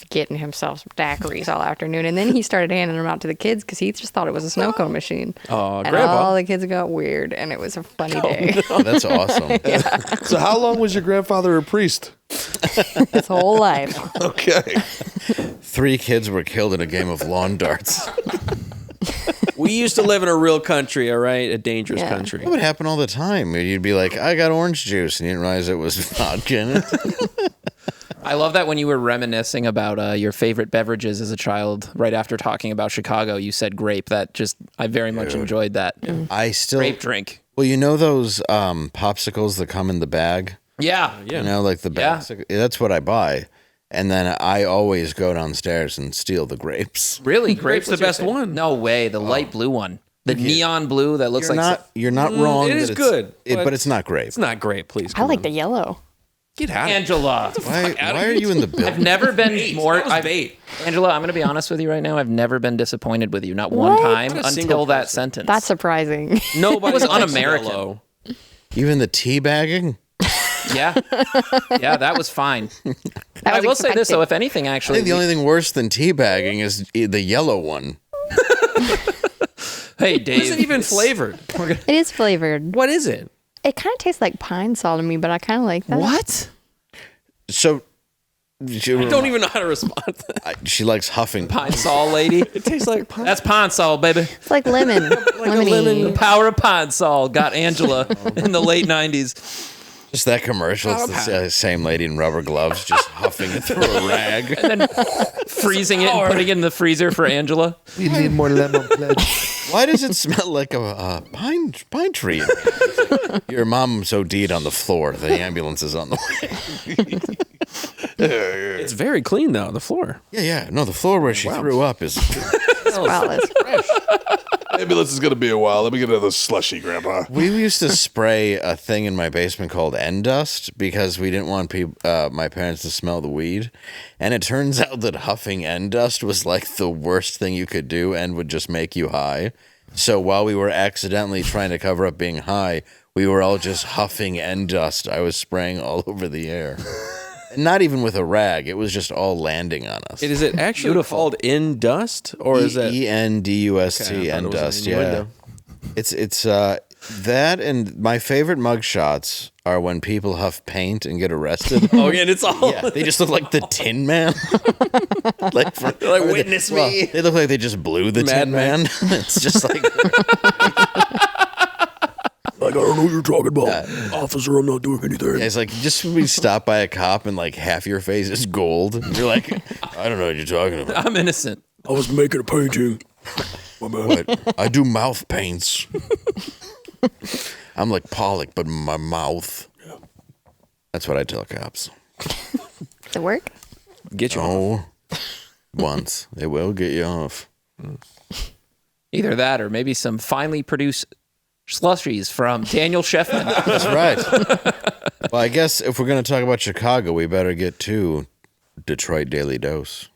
getting himself some daiquiris all afternoon. And then he started handing them out to the kids because he just thought it was a snow cone machine. Oh, and Grandpa. all the kids got weird. And it was a funny day. That's awesome. So how long was your grandfather a priest? His whole life. Okay. 3 kids were killed in a game of lawn darts. we used to live in a real country, all right? A dangerous Yeah. country. That would happen all the time. You'd be like, I got orange juice, and you didn't realize it was vodka in it. I love that when you were reminiscing about your favorite beverages as a child, right after talking about Chicago, you said grape. I very much enjoyed that. I still... Grape drink. Well, you know those popsicles that come in the bag? Yeah. You know, like the bag. That's what I buy. And then I always go downstairs and steal the grapes. Really? Grape's the was your best favorite? one. No way. The light blue one. The neon blue that looks You're like... not wrong. it that is it's- good, but but it's not grape. It's not great, please. I like the yellow. Get out of here. Angela. Why are you in the building? I've never been more. That was bait. Angela, I'm going to be honest with you right now. I've never been disappointed with you. Not one time Not a single until that person. sentence. That's surprising. Nobody was likes un-American. yellow. Even the teabagging? Yeah. Yeah, that was fine. That I was will say this, expected. though. If anything, I actually. think the only thing worse than teabagging is the yellow one. Hey, It isn't Dave. even flavored. It is flavored. What is it? It kind of tastes like pine sol to me, but I kind of like that. What? So I don't even know how to respond to that. she likes huffing. Pine Sol lady. It tastes like pine. That's Pine Sol, baby. It's like lemon. Lemony. The power of Pine Sol got Angela in the late 90s. Just that commercial. It's the same lady in rubber gloves just huffing it through a rag. And then freezing it and putting it in the freezer for Angela. We need more lemon pledge. Why does it smell like a pine tree? Your mom's OD'd on the floor. The ambulance is on the way. It's very clean though. The floor. Yeah. No, the floor where she threw up is... Spotless. Ambulance is gonna be a while. Let me get another slushy, Grandpa. We used to spray a thing in my basement called end dust because we didn't want my parents to smell the weed. And it turns out that huffing end dust was like the worst thing you could do and would just make you high. So while we were accidentally trying to cover up being high, we were all just huffing end dust. I was spraying all over the air. Not even with a rag. It was just all landing on us. Is it actually called in dust or is it ENDUST, Okay, I thought it end was dust? an Yeah, innuendo. it's that, and my favorite mugshots are when people huff paint and get arrested. Oh yeah, and it's all Yeah, they just look like the Tin Man. like witness me. Well, they look like they just blew the Mad Tin Man. It's just like I don't know what you're talking about. Officer, I'm not doing anything. it's like just when we stop by a cop and like half your face is gold. And you're like, I don't know what you're talking about. I'm innocent. I was making a painting. My bad. But I do mouth paints. I'm like Pollock, but my mouth. That's what I tell cops. Does it work? get you off. Oh, once. It will get you off. Either that or maybe some finely produced slushies from Daniel Sheffman. That's right. Well, I guess if we're going to talk about Chicago, we better get to Detroit Daily Dose.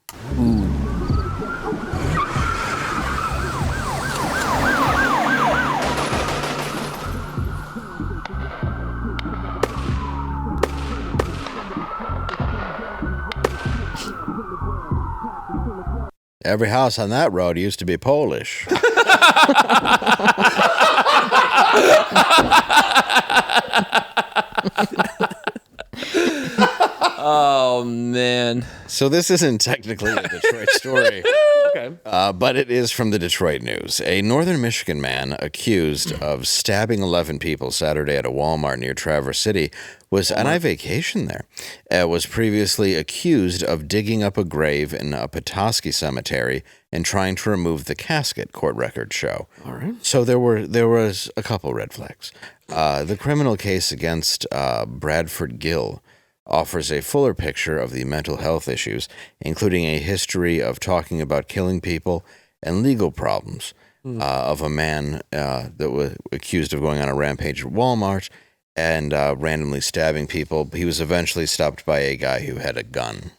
Every house on that road used to be Polish. Oh, man. So this isn't technically a Detroit story. Okay. But it is from the Detroit News. A northern Michigan man accused of stabbing 11 people Saturday at a Walmart near Traverse City was, and I vacation there, was previously accused of digging up a grave in a Petoskey cemetery and trying to remove the casket, court records show. All right. So there was a couple red flags. The criminal case against Bradford Gill offers a fuller picture of the mental health issues, including a history of talking about killing people and legal problems of a man that was accused of going on a rampage at Walmart and randomly stabbing people. He was eventually stopped by a guy who had a gun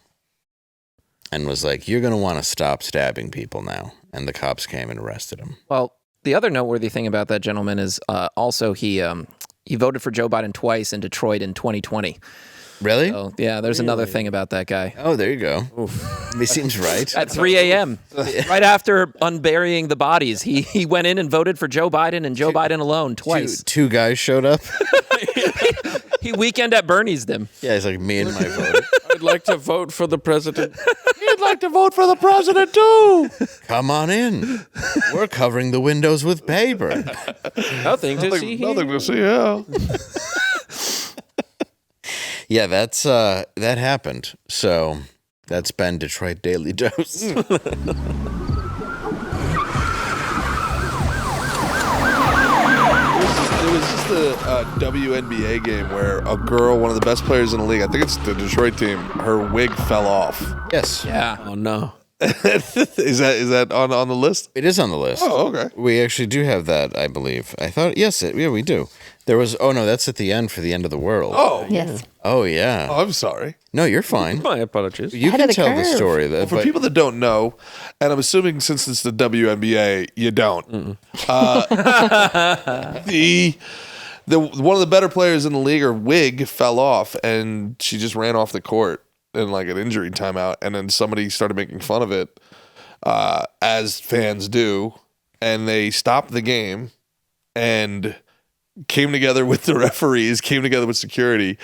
and was like, "You're going to want to stop stabbing people now." And the cops came and arrested him. Well, the other noteworthy thing about that gentleman is also he voted for Joe Biden twice in Detroit in 2020. Really? So, yeah, there's another thing about that guy. Oh, there you go. He seems right. At 3 a.m., right after unburying the bodies, he went in and voted for Joe Biden and Joe Biden alone twice. Two guys showed up. He weekend at Bernie's them. Yeah, he's like, me and my vote. I'd like to vote for the president. You'd like to vote for the president too. Come on in. We're covering the windows with paper. Nothing to see here. Nothing to see. Yeah. Yeah, that's that happened. So that's been Detroit Daily Dose. It was just a WNBA game where a girl, one of the best players in the league, I think it's the Detroit team, her wig fell off. Yes. Yeah. Oh no. Is that on the list? It is on the list. Oh, okay. We actually do have that, I believe. I thought, yes, yeah, we do. There was, oh no, that's at the end for the end of the world. Oh, Yes. Oh, yeah. I'm sorry. No, you're fine. My apologies. You Ahead can of the tell the curve. story. For people that don't know, and I'm assuming since it's the WNBA, you don't. The one of the better players in the league, her wig fell off, and she just ran off the court in like an injury timeout, and then somebody started making fun of it, as fans do, and they stopped the game and came together with the referees, came together with security,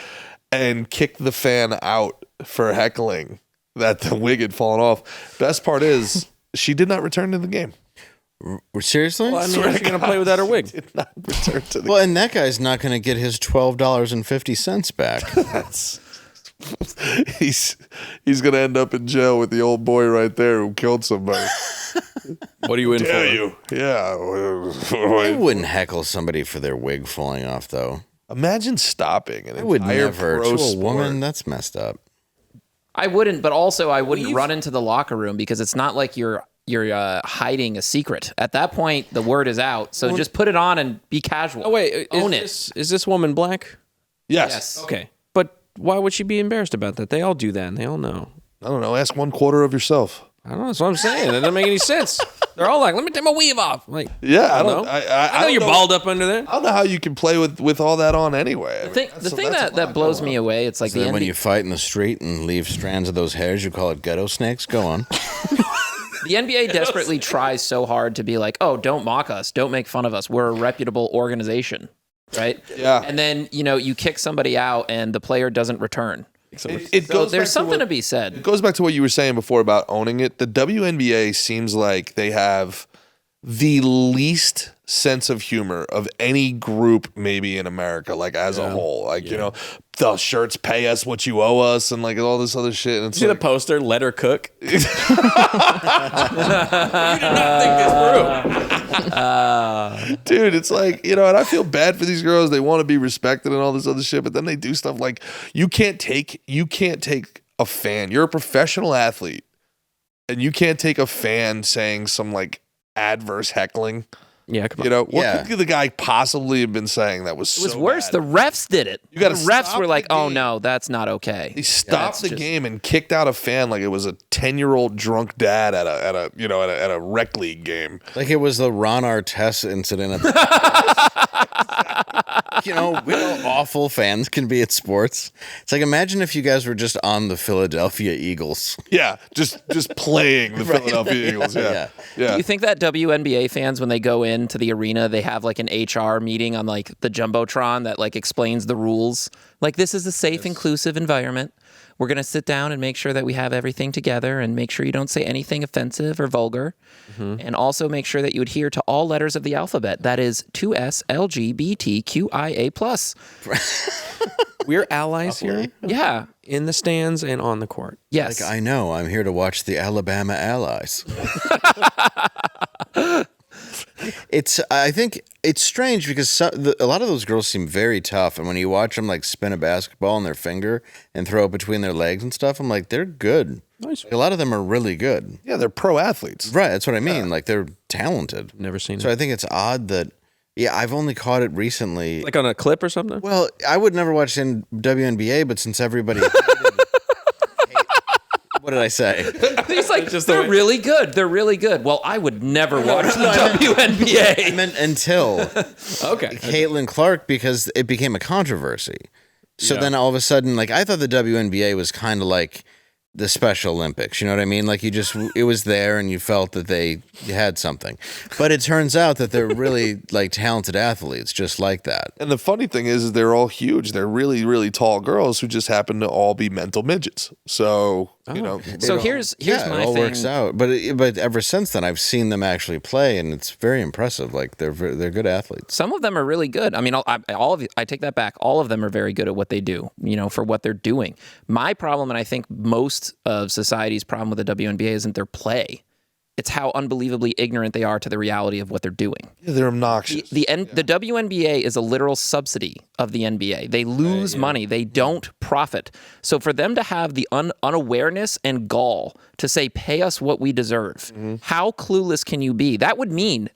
and kicked the fan out for heckling that the wig had fallen off. Best part is she did not return to the game. Seriously? Well, I mean, how's she going to play without her wig? Did not return to the Well, and that guy's not going to get his $12.50 back. He's gonna end up in jail with the old boy right there who killed somebody. What are you in Dare for? you? Yeah. I wouldn't heckle somebody for their wig falling off, though. Imagine stopping an I would entire never. pro To a sport. woman, that's messed up. I wouldn't, but also I wouldn't run into the locker room because it's not like you're hiding a secret. At that point, the word is out. So just put it on and be casual. Oh, wait. Own Is this woman black? Yes. Yes. Okay. But why would she be embarrassed about that? They all do that, and they all know. I don't know. Ask 1/4 of yourself. I don't know. That's what I'm saying. It doesn't make any sense. They're all like, let me take my weave off. Like, Yeah, I don't know. I know you're balled up under there. I don't know how you can play with all that on anyway. The thing that blows me away, it's like So the then when NBA, you fight in the street and leave strands of those hairs, you call it ghetto snakes? Go on. the NBA desperately tries so hard to be like, oh, don't mock us, don't make fun of us. We're a reputable organization, right? Yeah. And then you kick somebody out and the player doesn't return. It So goes there's back something to what- be said. It goes back to what you were saying before about owning it. The WNBA seems like they have the least sense of humor of any group maybe in America, like as a whole. Like, you know, the shirts pay us what you owe us and like all this other shit. And it's See the like, poster, let her cook. You did not think this through. dude, it's like, you know, and I feel bad for these girls. They want to be respected and all this other shit, but then they do stuff like you can't take a fan. You're a professional athlete, and you can't take a fan saying some like adverse heckling. Yeah, come on. You know, what Yeah. could the guy possibly have been saying that was It was so worse. bad? The refs did it. You gotta the refs stop were the like, "Oh game. no, that's not okay." He stopped the just- game and kicked out a fan like it was a 10-year-old drunk dad at a rec league game. Like it was the Ron Artest incident. At the you know, we know how awful fans can be at sports. It's like, imagine if you guys were just on the Philadelphia Eagles. Yeah, just playing the Philadelphia Eagles. Yeah, Yeah. yeah. Do you think that WNBA fans, when they go into the arena, they have like an HR meeting on like the Jumbotron that like explains the rules? Like, this is a safe, inclusive environment. We're going to sit down and make sure that we have everything together and make sure you don't say anything offensive or vulgar. And also make sure that you adhere to all letters of the alphabet. That is 2SLGBTQIA+. We're allies here Yeah. in the stands and on the court. Yes. Like, I know, I'm here to watch the Alabama Allies. I think it's strange because a lot of those girls seem very tough, and when you watch them like spin a basketball on their finger and throw it between their legs and stuff, I'm like, they're good. Nice. A lot of them are really good. Yeah, they're pro athletes. Right, that's what I mean. Like they're talented. Never seen So it. I think it's odd that, yeah, I've only caught it recently. Like on a clip or something? Well, I would never watch in WNBA, but since everybody what did I say? He's like, Just the they're way- really good. They're really good. Well, I would never watch the WNBA. I meant until Okay. Caitlin Clark, because it became a controversy. So then all of a sudden, like, I thought the WNBA was kind of like the Special Olympics. You know what I mean? Like, it was there and you felt that they had something. But it turns out that they're really like talented athletes, just like that. And the funny thing is they're all huge. They're really, really tall girls who just happen to all be mental midgets. So, you know. So here's Yeah, my it all thing. works out. But ever since then, I've seen them actually play, and it's very impressive. Like they're good athletes. Some of them are really good. I mean, I take that back. All of them are very good at what they do, you know, for what they're doing. My problem, and I think most of society's problem with the WNBA, isn't their play. It's how unbelievably ignorant they are to the reality of what they're doing. Yeah, they're obnoxious. The WNBA is a literal subsidy of the NBA. They lose money. They don't profit. So for them to have the unawareness and gall to say, pay us what we deserve, how clueless can you be? That would mean,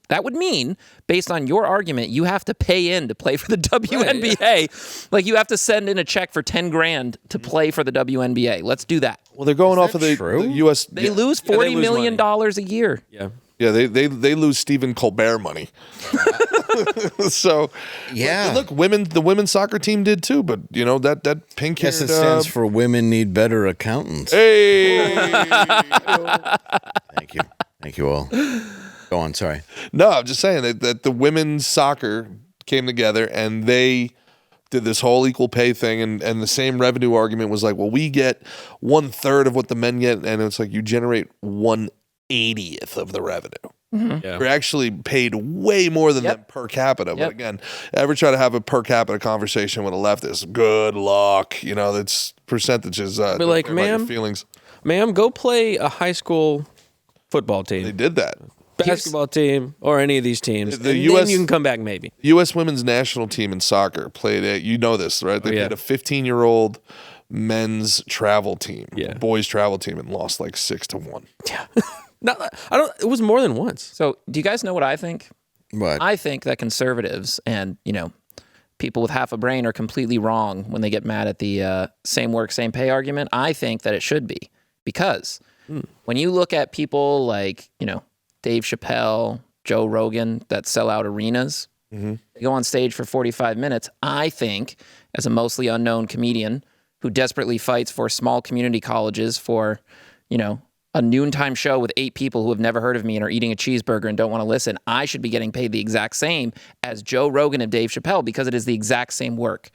based on your argument, you have to pay in to play for the WNBA. Like you have to send in a check for $10,000 to play for the WNBA. Let's do that. Well, they're going off of the U.S. They lose $40 million a year. Yeah. Yeah, they lose Stephen Colbert money. So Yeah. look, the women's soccer team did too, but you know that pink Yes, it stands for Women Need Better Accountants. Hey. Thank you all. Go on, sorry. No, I'm just saying that the women's soccer came together and they did this whole equal pay thing, and the same revenue argument was like, well, we get 1/3 of what the men get, and it's like you generate 1/80th of the revenue. Yeah. We're actually paid way more than them per capita. But again, ever try to have a per capita conversation with a leftist? Good luck. You know, that's percentages. Be like, don't care about your ma'am, feelings. Ma'am, go play a high school football team. They did that. Basketball team or any of these teams. The and US then you can come back maybe. U.S. women's national team in soccer played a, you know this, right? They played a 15-year-old men's travel team, boys travel team, and lost like 6-1. Yeah. It was more than once. So do you guys know what I think? What? I think that conservatives and, people with half a brain are completely wrong when they get mad at the same work, same pay argument. I think that it should be because when you look at people like, Dave Chappelle, Joe Rogan that sell out arenas, they go on stage for 45 minutes. I think as a mostly unknown comedian who desperately fights for small community colleges for, a noontime show with 8 people who have never heard of me and are eating a cheeseburger and don't want to listen, I should be getting paid the exact same as Joe Rogan and Dave Chappelle because it is the exact same work.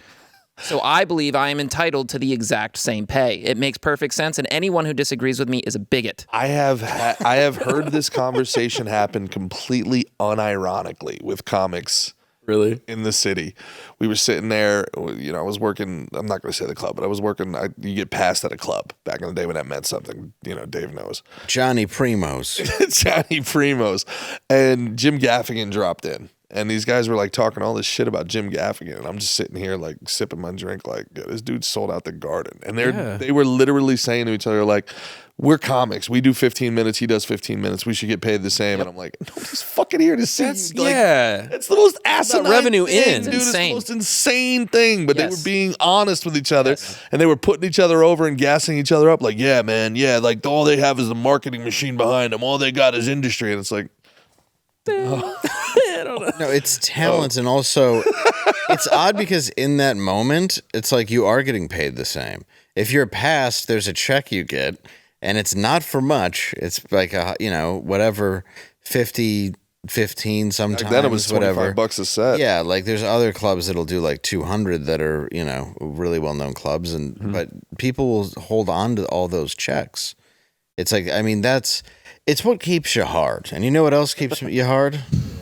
So I believe I am entitled to the exact same pay. It makes perfect sense, and anyone who disagrees with me is a bigot. I have heard this conversation happen completely unironically with comics. Really? In the city. We were sitting there, I was working, I'm not going to say the club, but I was working, you get passed at a club back in the day when that meant something, Dave knows. Johnny Primos. Johnny Primos. And Jim Gaffigan dropped in. And these guys were like talking all this shit about Jim Gaffigan. And I'm just sitting here like sipping my drink like, this dude sold out the Garden. And they were literally saying to each other like, we're comics. We do 15 minutes. He does 15 minutes. We should get paid the same. And I'm like, nobody's fucking here to see. That's, like, yeah. It's the most asinine revenue thing, in. dude. It's It's the insane. most insane thing. But they were being honest with each other. Yes. And they were putting each other over and gassing each other up. Like, yeah, man. Yeah. Like all they have is the marketing machine behind them. All they got is industry. And it's like, I don't know. No, it's talent, and also it's odd because in that moment, it's like you are getting paid the same. If you're passed, there's a check you get, and it's not for much. It's like whatever, 50, 15 sometimes. back then it was whatever. $25 a set. Yeah, like there's other clubs that'll do like 200 that are really well known clubs, and but people will hold on to all those checks. It's like it's what keeps you hard. And you know what else keeps you hard?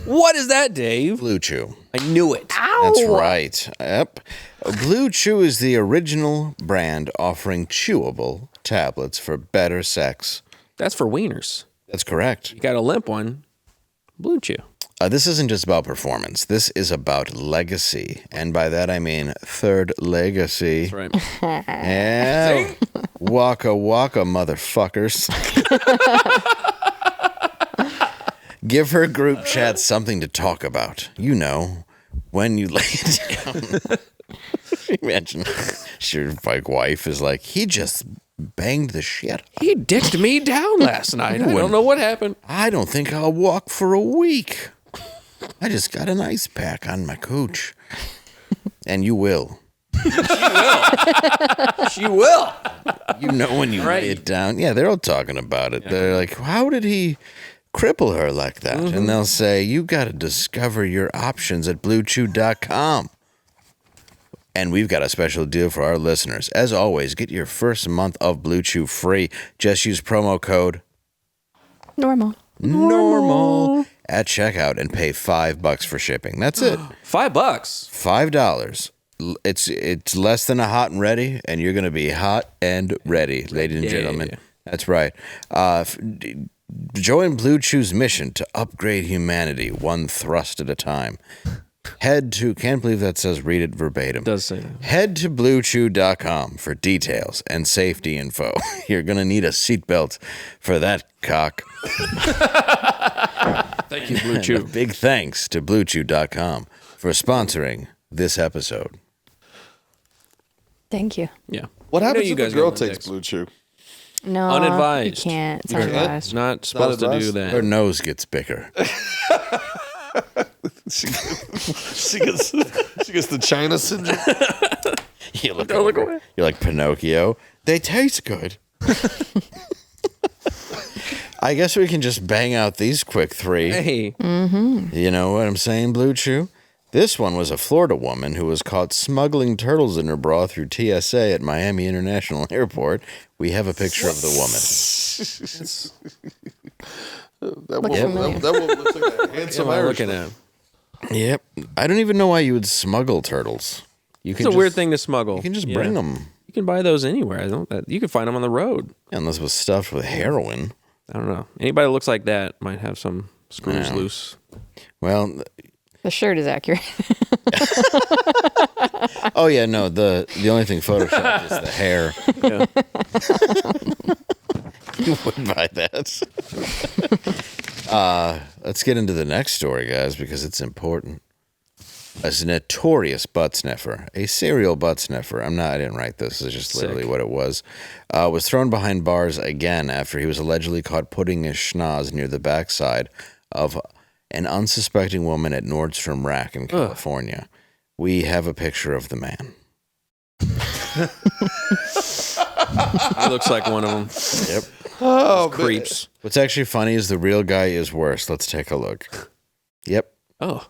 What is that, Dave? Blue Chew. I knew it. That's right. Yep. Blue Chew is the original brand offering chewable tablets for better sex. That's for wieners. That's correct. You got a limp one. Blue Chew. This isn't just about performance. This is about legacy. And by that I mean third legacy. That's right. Yeah. Waka waka, motherfuckers. Give her group chat something to talk about. When you lay it down. Imagine your wife is like, he just banged the shit. He dicked me down last night. I don't know what happened. I don't think I'll walk for a week. I just got an ice pack on my cooch. And you will. She will. When you lay it down. Yeah, they're all talking about it. Yeah. They're like, how did he cripple her like that? Mm-hmm. And they'll say, you got to discover your options at bluechew.com. And we've got a special deal for our listeners. As always, get your first month of Blue Chew free. Just use promo code Normal at checkout and pay $5 for shipping. That's it. $5. $5. It's less than a hot and ready, and you're going to be hot and ready, ladies and gentlemen. That's right. Join Blue Chew's mission to upgrade humanity one thrust at a time. Head to, can't believe that says read it verbatim. It does say that. Head to bluechew.com for details and safety info. You're going to need a seatbelt for that cock. Thank you, Blue And Chew. a big thanks to bluechew.com for sponsoring this episode. Thank you. Yeah. What happens you if a guys girl got the takes dicks. Blue Chew? No, Unadvised. You can't. It's You're unadvised. not supposed to do advised? that. Her nose gets bigger. She gets the China syndrome. You look over, you're like Pinocchio. They taste good. I guess we can just bang out these quick three. Hey, You know what I'm saying, Blue Chew? This one was a Florida woman who was caught smuggling turtles in her bra through TSA at Miami International Airport. We have a picture of the woman. Looks familiar. That woman looks like a handsome am I Irish. looking at? Yep. I don't even know why you would smuggle turtles. You It's a weird thing to smuggle. You can just bring them. You can buy those anywhere. I don't. You can find them on the road. Unless it was stuffed with heroin. I don't know. Anybody that looks like that might have some screws Yeah. loose. Well, The shirt is accurate. oh yeah, no. The only thing photoshopped is the hair. Yeah. You wouldn't buy that. Let's get into the next story, guys, because it's important. A notorious butt sniffer, a serial butt sniffer. I didn't write this. It's just literally what it was thrown behind bars again after he was allegedly caught putting his schnoz near the backside of an unsuspecting woman at Nordstrom Rack in California. We have a picture of the man. He looks like one of them. Yep. Oh, Creeps. What's actually funny is the real guy is worse. Let's take a look. Yep. Oh.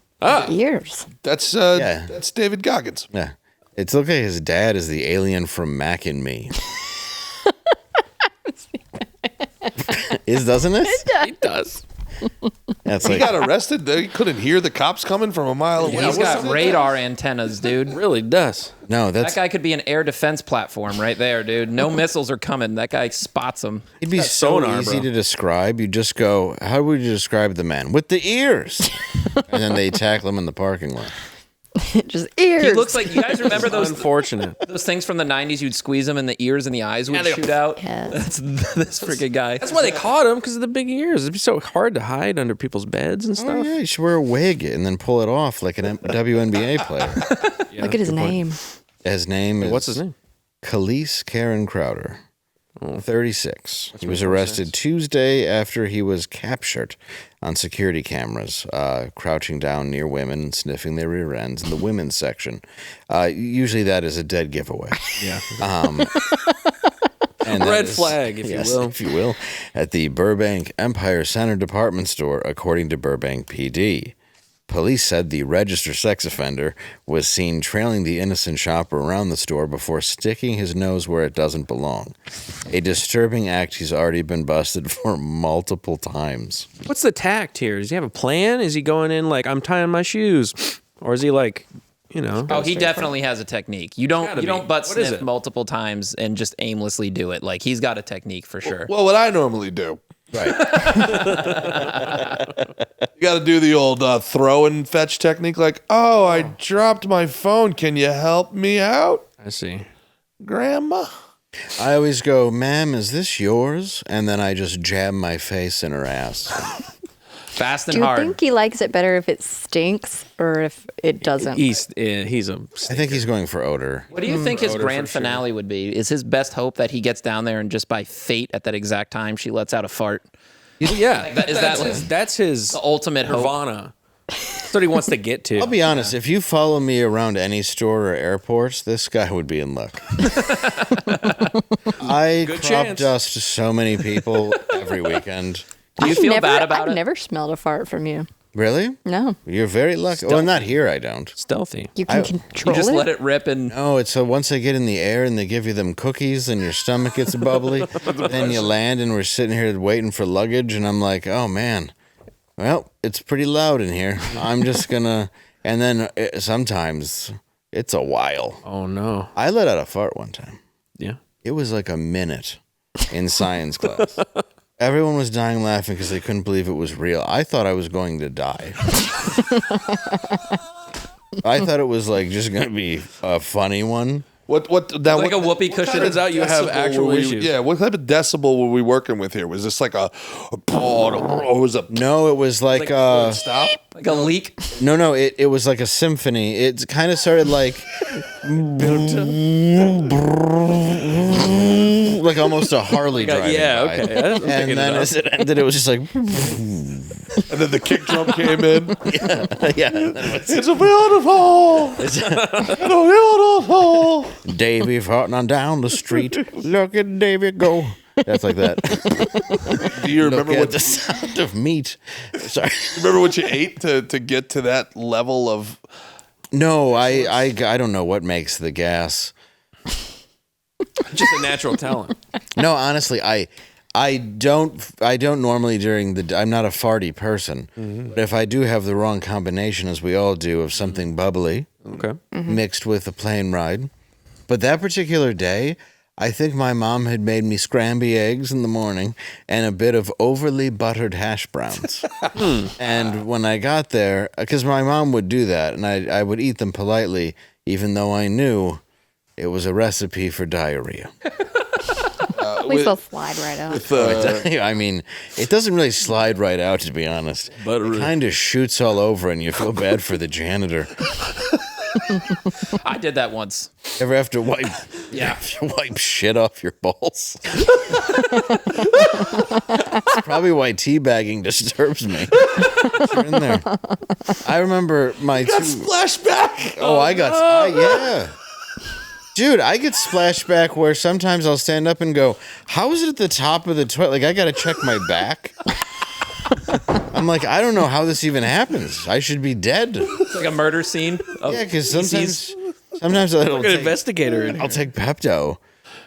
Ears. That's Yeah. that's David Goggins. Yeah. It's look like his dad is the alien from Mac and Me. Doesn't it? He does. That's He like got arrested. He couldn't hear the cops coming from a mile away. He's got radar antennas, dude. Really does. no. That That's guy could be an air defense platform right there, dude. No missiles are coming. That guy spots them. it'd be so sonar, easy bro. to describe. You just go, how would you describe the man with the ears? And then they tackle him in the parking lot. Just ears. He looks like, you guys remember those Unfortunate. things from the 90s? You'd squeeze them and the ears and the eyes would shoot out. Yes. That's this freaking guy. That's why they caught him, because of the big ears. It'd be so hard to hide under people's beds and Oh stuff. yeah, you should wear a wig and then pull it off like an WNBA player. Look at his name. His name is What's his name? Khalees Karen Crowder, 36. He was arrested Tuesday after he was captured on security cameras, crouching down near women and sniffing their rear ends in the women's section. Usually that is a dead giveaway. Yeah. And that Red is- flag, if yes, you will. if you will, at the Burbank Empire Center department store, according to Burbank PD. Police said the registered sex offender was seen trailing the innocent shopper around the store before sticking his nose where it doesn't belong. A disturbing act he's already been busted for multiple times. What's the tact here? Does he have a plan? Is he going in like, I'm tying my shoes? Or is he like, Oh, he definitely has a technique. You don't Gotta be. butt What is sniff it? multiple times and just aimlessly do it. Like, he's got a technique for sure. Well, what I normally do, Right. you got to do the old throw and fetch technique. Like, oh, I dropped my phone. Can you help me out, I see. Grandma? I always go, ma'am, is this yours? And then I just jab my face in her ass. Fast and Do you hard. think he likes it better if it stinks or if it doesn't? He's a. I think he's going for odor. What do you think his odor grand for sure. finale would be? Is his best hope that he gets down there and just by fate at that exact time she lets out a fart? Yeah. Is that like That's his the ultimate hope? nirvana. That's what he wants to get to. I'll be honest, if you follow me around any store or airports, this guy would be in luck. I crop chance. dust so many people every weekend. Do you feel bad about I've it? never smelled a fart from you. Really? No. You're very lucky. Well, not here, I don't. Stealthy. You can You control just it. let it rip and No, it's so once they get in the air and they give you them cookies and your stomach gets bubbly, then you land and we're sitting here waiting for luggage and I'm like, oh man, well, it's pretty loud in here. I'm just gonna, and then sometimes it's a while. Oh no. I let out a fart one time. Yeah. It was like a minute in science class. Everyone was dying laughing because they couldn't believe it was real. I thought I was going to die. I thought it was like just going to be a funny one. What Like a whoopee cushion. Turns out you have actual issues. Yeah, what type of decibel were we working with here? Was this like a was a No, it was like stop? Like a leak. no, it was like a symphony. It kind of started like like almost a Harley driving Yeah, by. okay. I'm picking And it then up. as it ended, it was just like And then the kick drum came in. yeah. It's a beautiful. It's a beautiful. Davy farting on down the street. Look at Davy go. That's like that. Do you Look remember at what the sound of meat. Sorry. remember what you ate to get to that level of? No, I don't know what makes the gas. Just a natural talent. No, honestly, I don't normally I'm not a farty person. But if I do have the wrong combination, as we all do, of something bubbly Okay. mixed with a plane ride. But that particular day, I think my mom had made me scrambled eggs in the morning and a bit of overly buttered hash browns. And when I got there, because my mom would do that, and I would eat them politely, even though I knew it was a recipe for diarrhea. At least they'll slide right out. I mean, it doesn't really slide right out, to be honest. Buttery. It kind of shoots all over, and you feel bad for the janitor. I did that once. Ever have to wipe, Yeah. wipe shit off your balls? That's probably why teabagging disturbs me. You're in there. I remember my Flashback. Oh, I got yeah. Dude, I get splashback where sometimes I'll stand up and go, how is it at the top of the toilet? Like, I got to check my back. I'm like, I don't know how this even happens. I should be dead. It's like a murder scene. Of Yeah, because feces. sometimes I'll Like an investigator. I'll take Pepto,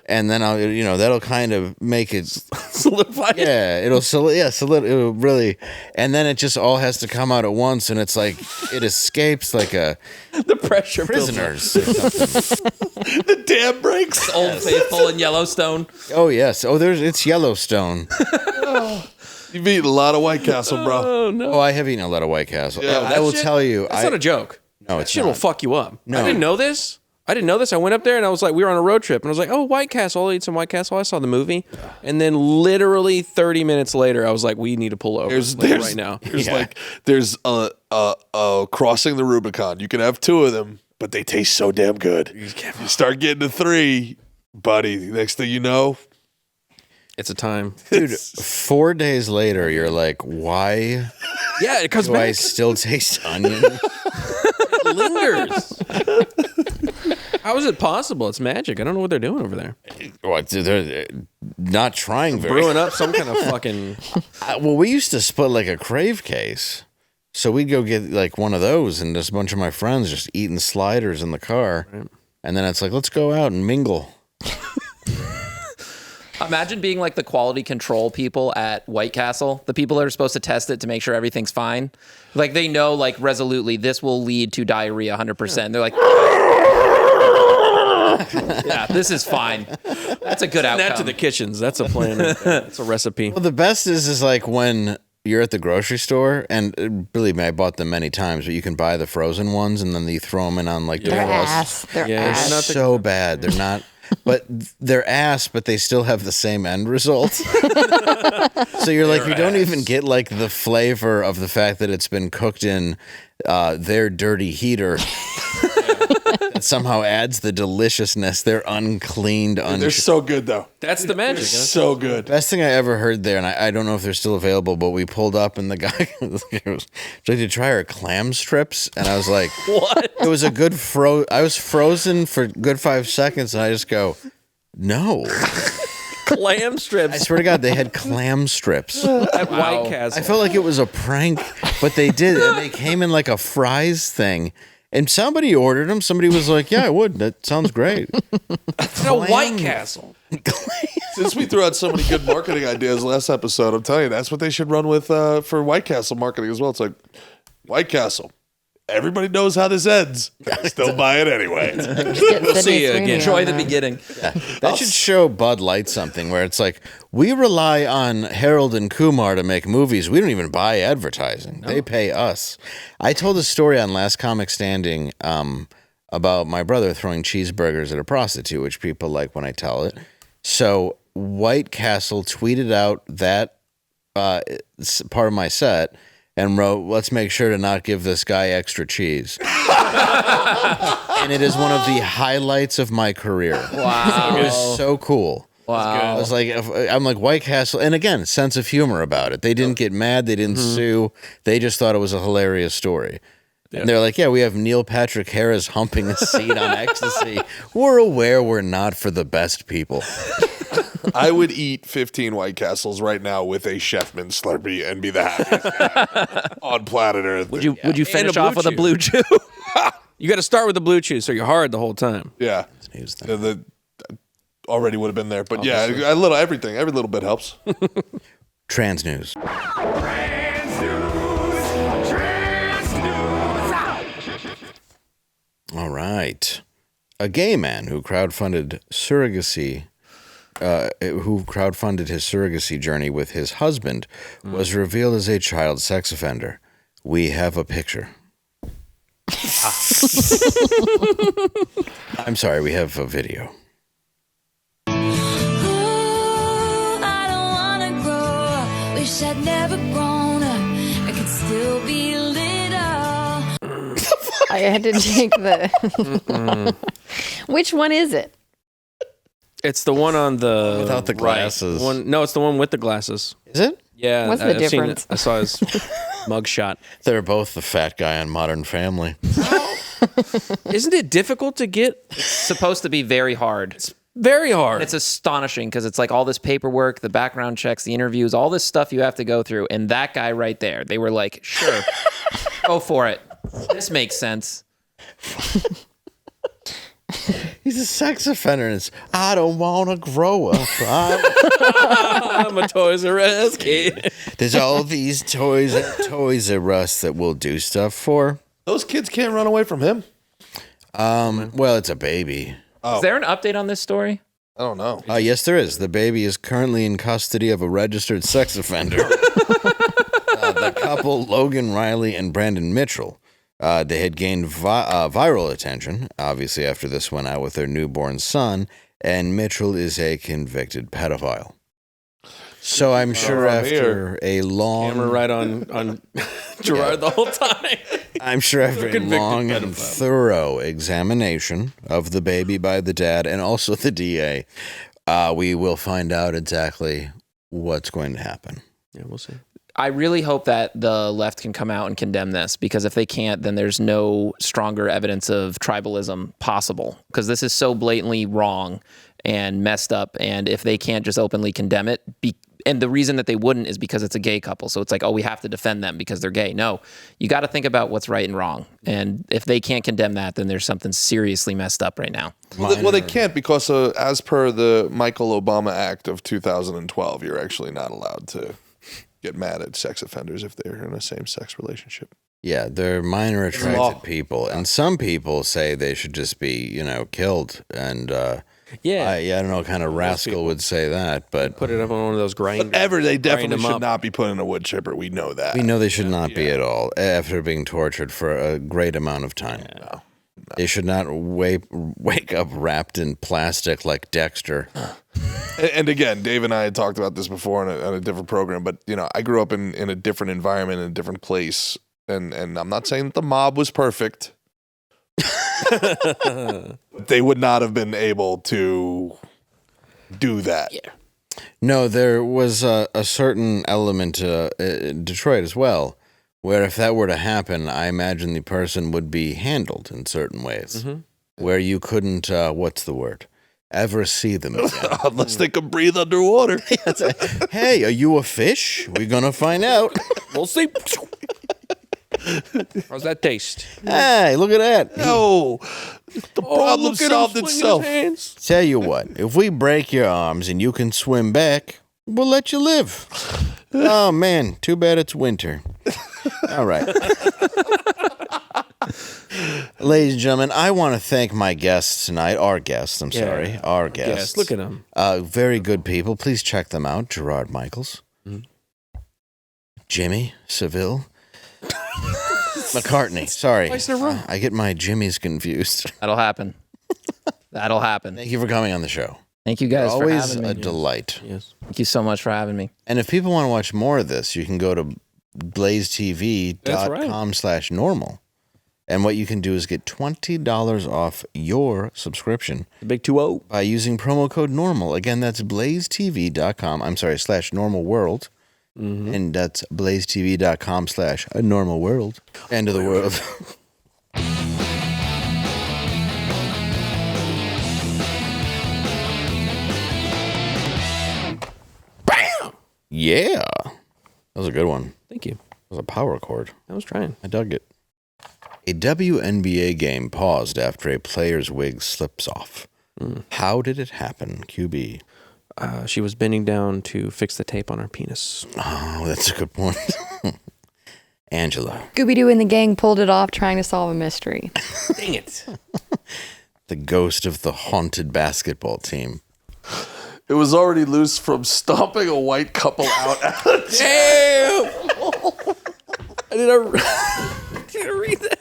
and then that'll kind of make it Solidify it. yeah, it'll really, and then it just all has to come out at once, and it's like it escapes like a The pressure builds up. prisoners. Or something. The dam breaks. Old Faithful in Yellowstone. Oh yes, it's Yellowstone. You've eaten a lot of White Castle, bro. Oh, no. Oh, I have eaten a lot of White Castle. Yeah, I will tell you, That's not a joke. No, that it's shit will not. fuck you up. No. I didn't know this. I went up there and I was like, we were on a road trip and I was like, oh, White Castle. I'll eat some White Castle. I saw the movie. And then literally 30 minutes later, I was like, we need to pull over right now. There's a crossing the Rubicon. You can have two of them, but they taste so damn good. You start getting to three, buddy. Next thing you know, It's a time. dude. 4 days later, you're like, why Yeah, it comes do I back. still taste onion? It lingers. How is it possible? It's magic. I don't know what they're doing over there. What, they're not trying very. Brewing up some kind of fucking. Well, we used to split like a crave case. So we'd go get like one of those, and just a bunch of my friends just eating sliders in the car. Right. And then it's like, let's go out and mingle. Imagine being like the quality control people at White Castle, the people that are supposed to test it to make sure everything's fine. Like they know like resolutely this will lead to diarrhea 100%. They're like, yeah, this is fine. That's a good outcome. That to the kitchens. That's a plan. That's a recipe. Well, the best is like when you're at the grocery store, and believe me, I bought them many times, but you can buy the frozen ones, and then you throw them in on like They're the crust. ass. They're Yeah, ass. They're so bad. They're not, but they're ass, but they still have the same end result. So you're like, you don't even get like the flavor of the fact that it's been cooked in their dirty heater. It somehow adds the deliciousness. They're uncleaned. they're so good though. That's the magic. They're so good. Best thing I ever heard there, and I don't know if they're still available, but we pulled up and the guy was like, "Would you like to try our clam strips?" And I was like, What? It was a good I was frozen for a good 5 seconds, and I just go, no. Clam I strips swear to God, they had clam strips. at White Castle. I felt like it was a prank, but they did, and they came in like a fries thing. And somebody ordered them. Somebody was like, "Yeah, I would. That sounds great." It's a White Castle. Since we threw out so many good marketing ideas last episode, I'm telling you, that's what they should run with for White Castle marketing as well. It's like, White Castle, everybody knows how this ends. I still buy it anyway. We'll see you again. Enjoy the beginning. That should show Bud Light something where it's like, we rely on Harold and Kumar to make movies. We don't even buy advertising. They pay us. I told a story on Last Comic Standing about my brother throwing cheeseburgers at a prostitute, which people like when I tell it. So White Castle tweeted out that part of my set and wrote, let's make sure to not give this guy extra cheese. And it is one of the highlights of my career. Wow. It was so cool. Wow. I was like, I'm like, White Castle, and again, sense of humor about it. They didn't get mad, they didn't sue, they just thought it was a hilarious story. And they're like, yeah, we have Neil Patrick Harris humping a seat on ecstasy. We're aware we're not for the best people. I would eat 15 White Castles right now with a Chefman Slurpee and be the happiest guy on planet Earth. Would you finish a off Blue with a Chew. Blue Chew? You got to start with the blue chew, so you're hard the whole time. Yeah. News thing. The already would have been there. But yeah, a little everything. Every little bit helps. Trans news. All right. A gay man who crowdfunded his surrogacy journey with his husband was revealed as a child sex offender. We have a picture. I'm sorry, we have a video. I don't wanna grow up. Wish I'd never grown up. I could still be little. I had to take the. Which one is it? It's the one on the Without the glasses. No, it's the one with the glasses. Is it? Yeah. What's the I've seen difference? it. I saw his mugshot. They're both the fat guy on Modern Family. Isn't it difficult to get? It's supposed to be very hard. Very hard. It's astonishing because it's like all this paperwork, the background checks, the interviews, all this stuff you have to go through. And that guy right there, they were like, sure, go for it. This makes sense. He's a sex offender, and it's, I don't want to grow up. I'm a Toys R Us kid. There's all these toys at Toys R Us that we'll do stuff for. Those kids can't run away from him. Well, it's a baby. Is there an update on this story? I don't know. Yes, there is. The baby is currently in custody of a registered sex offender. The couple, Logan Riley and Brandon Mitchell, they had gained viral attention, obviously, after this went out with their newborn son, and Mitchell is a convicted pedophile. So I'm sure after a long... Camera right on Gerard the whole time. I'm sure after a Convicted long and pedophile. thorough examination of the baby by the dad and also the DA, we will find out exactly what's going to happen. Yeah, we'll see. I really hope that the left can come out and condemn this, because if they can't, then there's no stronger evidence of tribalism possible, because this is so blatantly wrong and messed up. And if they can't just openly condemn it, and the reason that they wouldn't is because it's a gay couple. So it's like, oh, we have to defend them because they're gay. No, you got to think about what's right and wrong. And if they can't condemn that, then there's something seriously messed up right now. Well, they can't because as per the Michael Obama Act of 2012, you're actually not allowed to get mad at sex offenders if they're in a same-sex relationship. Yeah, they're minor law. attracted people. And some people say they should just be, killed. And Yeah. I don't know what kind of rascal would say that, but Put it up on one of those grinders. Whatever, they grind definitely them should up. not be put in a wood chipper. We know that. we know they should not be at all after being tortured for a great amount of time. No. They should not wake up wrapped in plastic like Dexter. And again, Dave and I had talked about this before on a different program, but I grew up in a different environment, in a different place, and I'm not saying that the mob was perfect. They would not have been able to do that. Yeah. No, there was a certain element in Detroit as well, where if that were to happen, I imagine the person would be handled in certain ways, where you couldn't, what's the word, ever see them again. Unless they can breathe underwater. Hey, are you a fish? We're going to find out. We'll see. How's that taste? Hey, look at that. No, the problem look at him solved swinging his itself. hands. Tell you what, if we break your arms and you can swim back, we'll let you live. Oh, man, too bad it's winter. All right. Ladies and gentlemen, I want to thank my guests tonight. Our guests, our guests. Yes, look at them. Very good people. Please check them out. Gerard Michaels. Jimmy Seville. McCartney. Sorry. Twice in a row. I get my Jimmys confused. That'll happen. That'll happen. Thank you for coming on the show. Thank you guys for Always having me. a delight. Yes. Thank you so much for having me. And if people want to watch more of this, you can go to blazetv.com/normal. And what you can do is get $20 off your subscription The big 2-0. by using promo code NORMAL. Again, that's blazetv.com. /normalworld. And that's blazetv.com/normalworld. End of the world. Bam! Yeah. That was a good one. Thank you. It was a power chord. I was trying. I dug it. A WNBA game paused after a player's wig slips off. How did it happen, QB? She was bending down to fix the tape on her penis. Oh, that's a good point. Angela. Scooby-Doo and the gang pulled it off trying to solve a mystery. Dang it. The ghost of the haunted basketball team. It was already loose from stomping a white couple out. Damn! I didn't read that.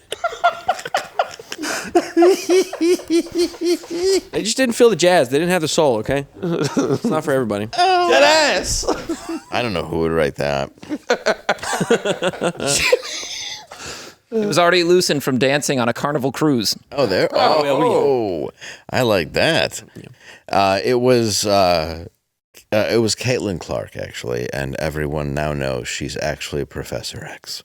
They just didn't feel the jazz. They didn't have the soul, okay? It's not for everybody. Dead ass. I don't know who would write that. It was already loosened from dancing on a carnival cruise. Oh, there. Oh, I like that. It was Caitlin Clark, actually, and everyone now knows she's actually Professor X.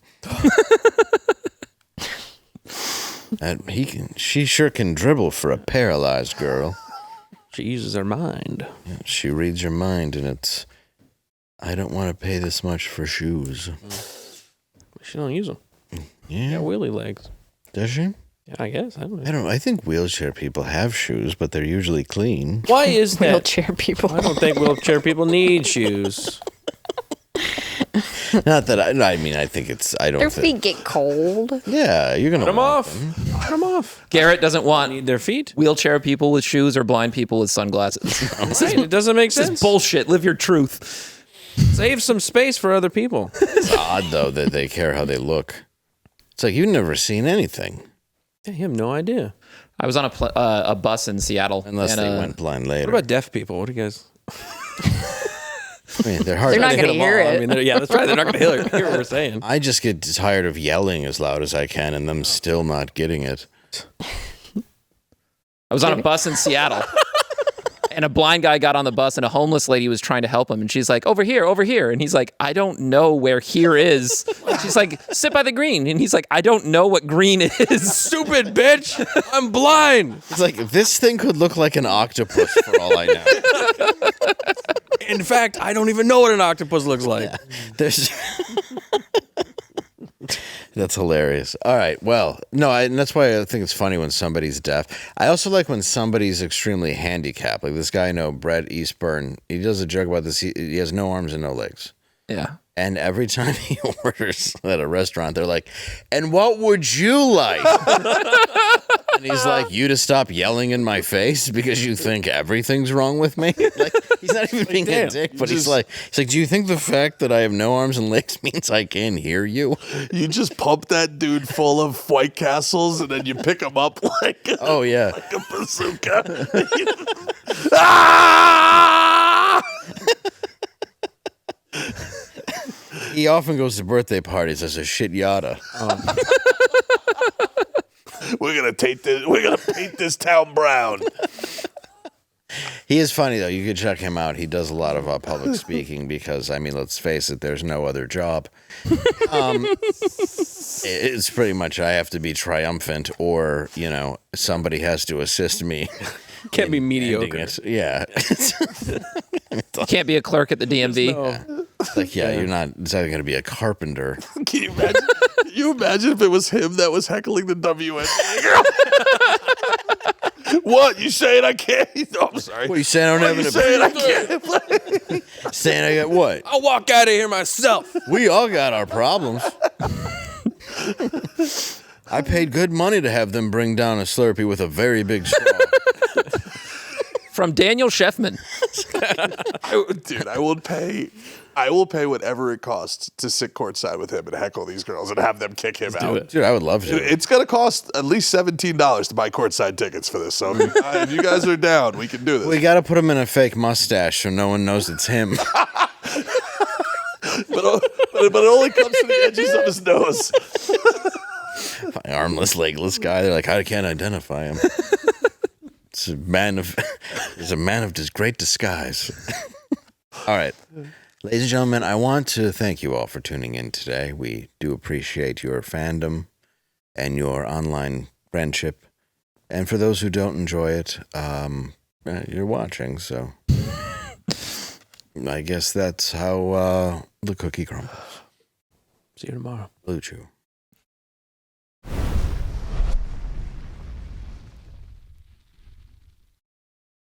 And she sure can dribble for a paralyzed girl. She uses her mind. Yeah, she reads your mind, and it's, I don't want to pay this much for shoes. She don't use them. Yeah, Got wheelie legs. does she? Yeah, I guess. I don't know. I think wheelchair people have shoes, but they're usually clean. Why is that? Wheelchair people. I don't think wheelchair people need shoes. Not that I mean, I think it's, I don't Their think. feet get cold. Yeah, you're going to Put them off. Put them off. Garrett doesn't want Need their feet? wheelchair people with shoes or blind people with sunglasses. Right, it doesn't make This sense. is bullshit. Live your truth. Save some space for other people. It's odd, though, that they care how they look. It's like, you've never seen anything. Yeah, you have no idea. I was on a bus in Seattle. Unless and, they went blind later. What about deaf people? What do you guys? I mean, they're hard. They're not Hit going to them hear all. it. I mean, yeah, that's right. They're not going to hear what we're saying. I just get tired of yelling as loud as I can and them still not getting it. I was on a bus in Seattle. And a blind guy got on the bus and a homeless lady was trying to help him. And she's like, over here, over here. And he's like, I don't know where here is. She's like, sit by the green. And he's like, I don't know what green is. Stupid bitch! I'm blind. It's like, this thing could look like an octopus for all I know. In fact, I don't even know what an octopus looks like. There's. That's hilarious. All right. Well, no, and that's why I think it's funny when somebody's deaf. I also like when somebody's extremely handicapped. Like this guy I know, Brett Eastburn, he does a joke about this. He has no arms and no legs. Yeah. And every time he orders at a restaurant, they're like, and what would you like? And he's like, you to stop yelling in my face because you think everything's wrong with me? Like, he's not even being a dick, but he's like, do you think the fact that I have no arms and legs means I can't hear you? You just pump that dude full of White Castles and then you pick him up like a, Oh, yeah. like a bazooka. Ah! He often goes to birthday parties as a shit yada. We're gonna paint this town brown. He is funny, though. You could check him out. He does a lot of public speaking because, I mean, let's face it, there's no other job. It's pretty much I have to be triumphant or, you know, somebody has to assist me. Can't be ending mediocre. it. Yeah. You can't be a clerk at the DMV. No. It's like, yeah, you're not, it's either going to be a carpenter. Can you imagine? Can you imagine if it was him that was heckling the WNBA girl? What? You saying I can't? Oh, I'm sorry. What, you saying I don't have You an saying I opinion? can't? Saying I got what? I'll walk out of here myself. We all got our problems. I paid good money to have them bring down a Slurpee with a very big straw. From Daniel Sheffman. Dude, I will pay whatever it costs to sit courtside with him and heckle these girls and have them kick him out. Dude, I would love to. It's going to cost at least $17 to buy courtside tickets for this. So if you guys are down, we can do this. We got to put him in a fake mustache so no one knows it's him. But it only comes to the edges of his nose. Armless, legless guy. They're like, I can't identify him. It's a man of great disguise. All right. Ladies and gentlemen, I want to thank you all for tuning in today. We do appreciate your fandom and your online friendship. And for those who don't enjoy it, you're watching, so I guess that's how the cookie crumbles. See you tomorrow. Blue Chew.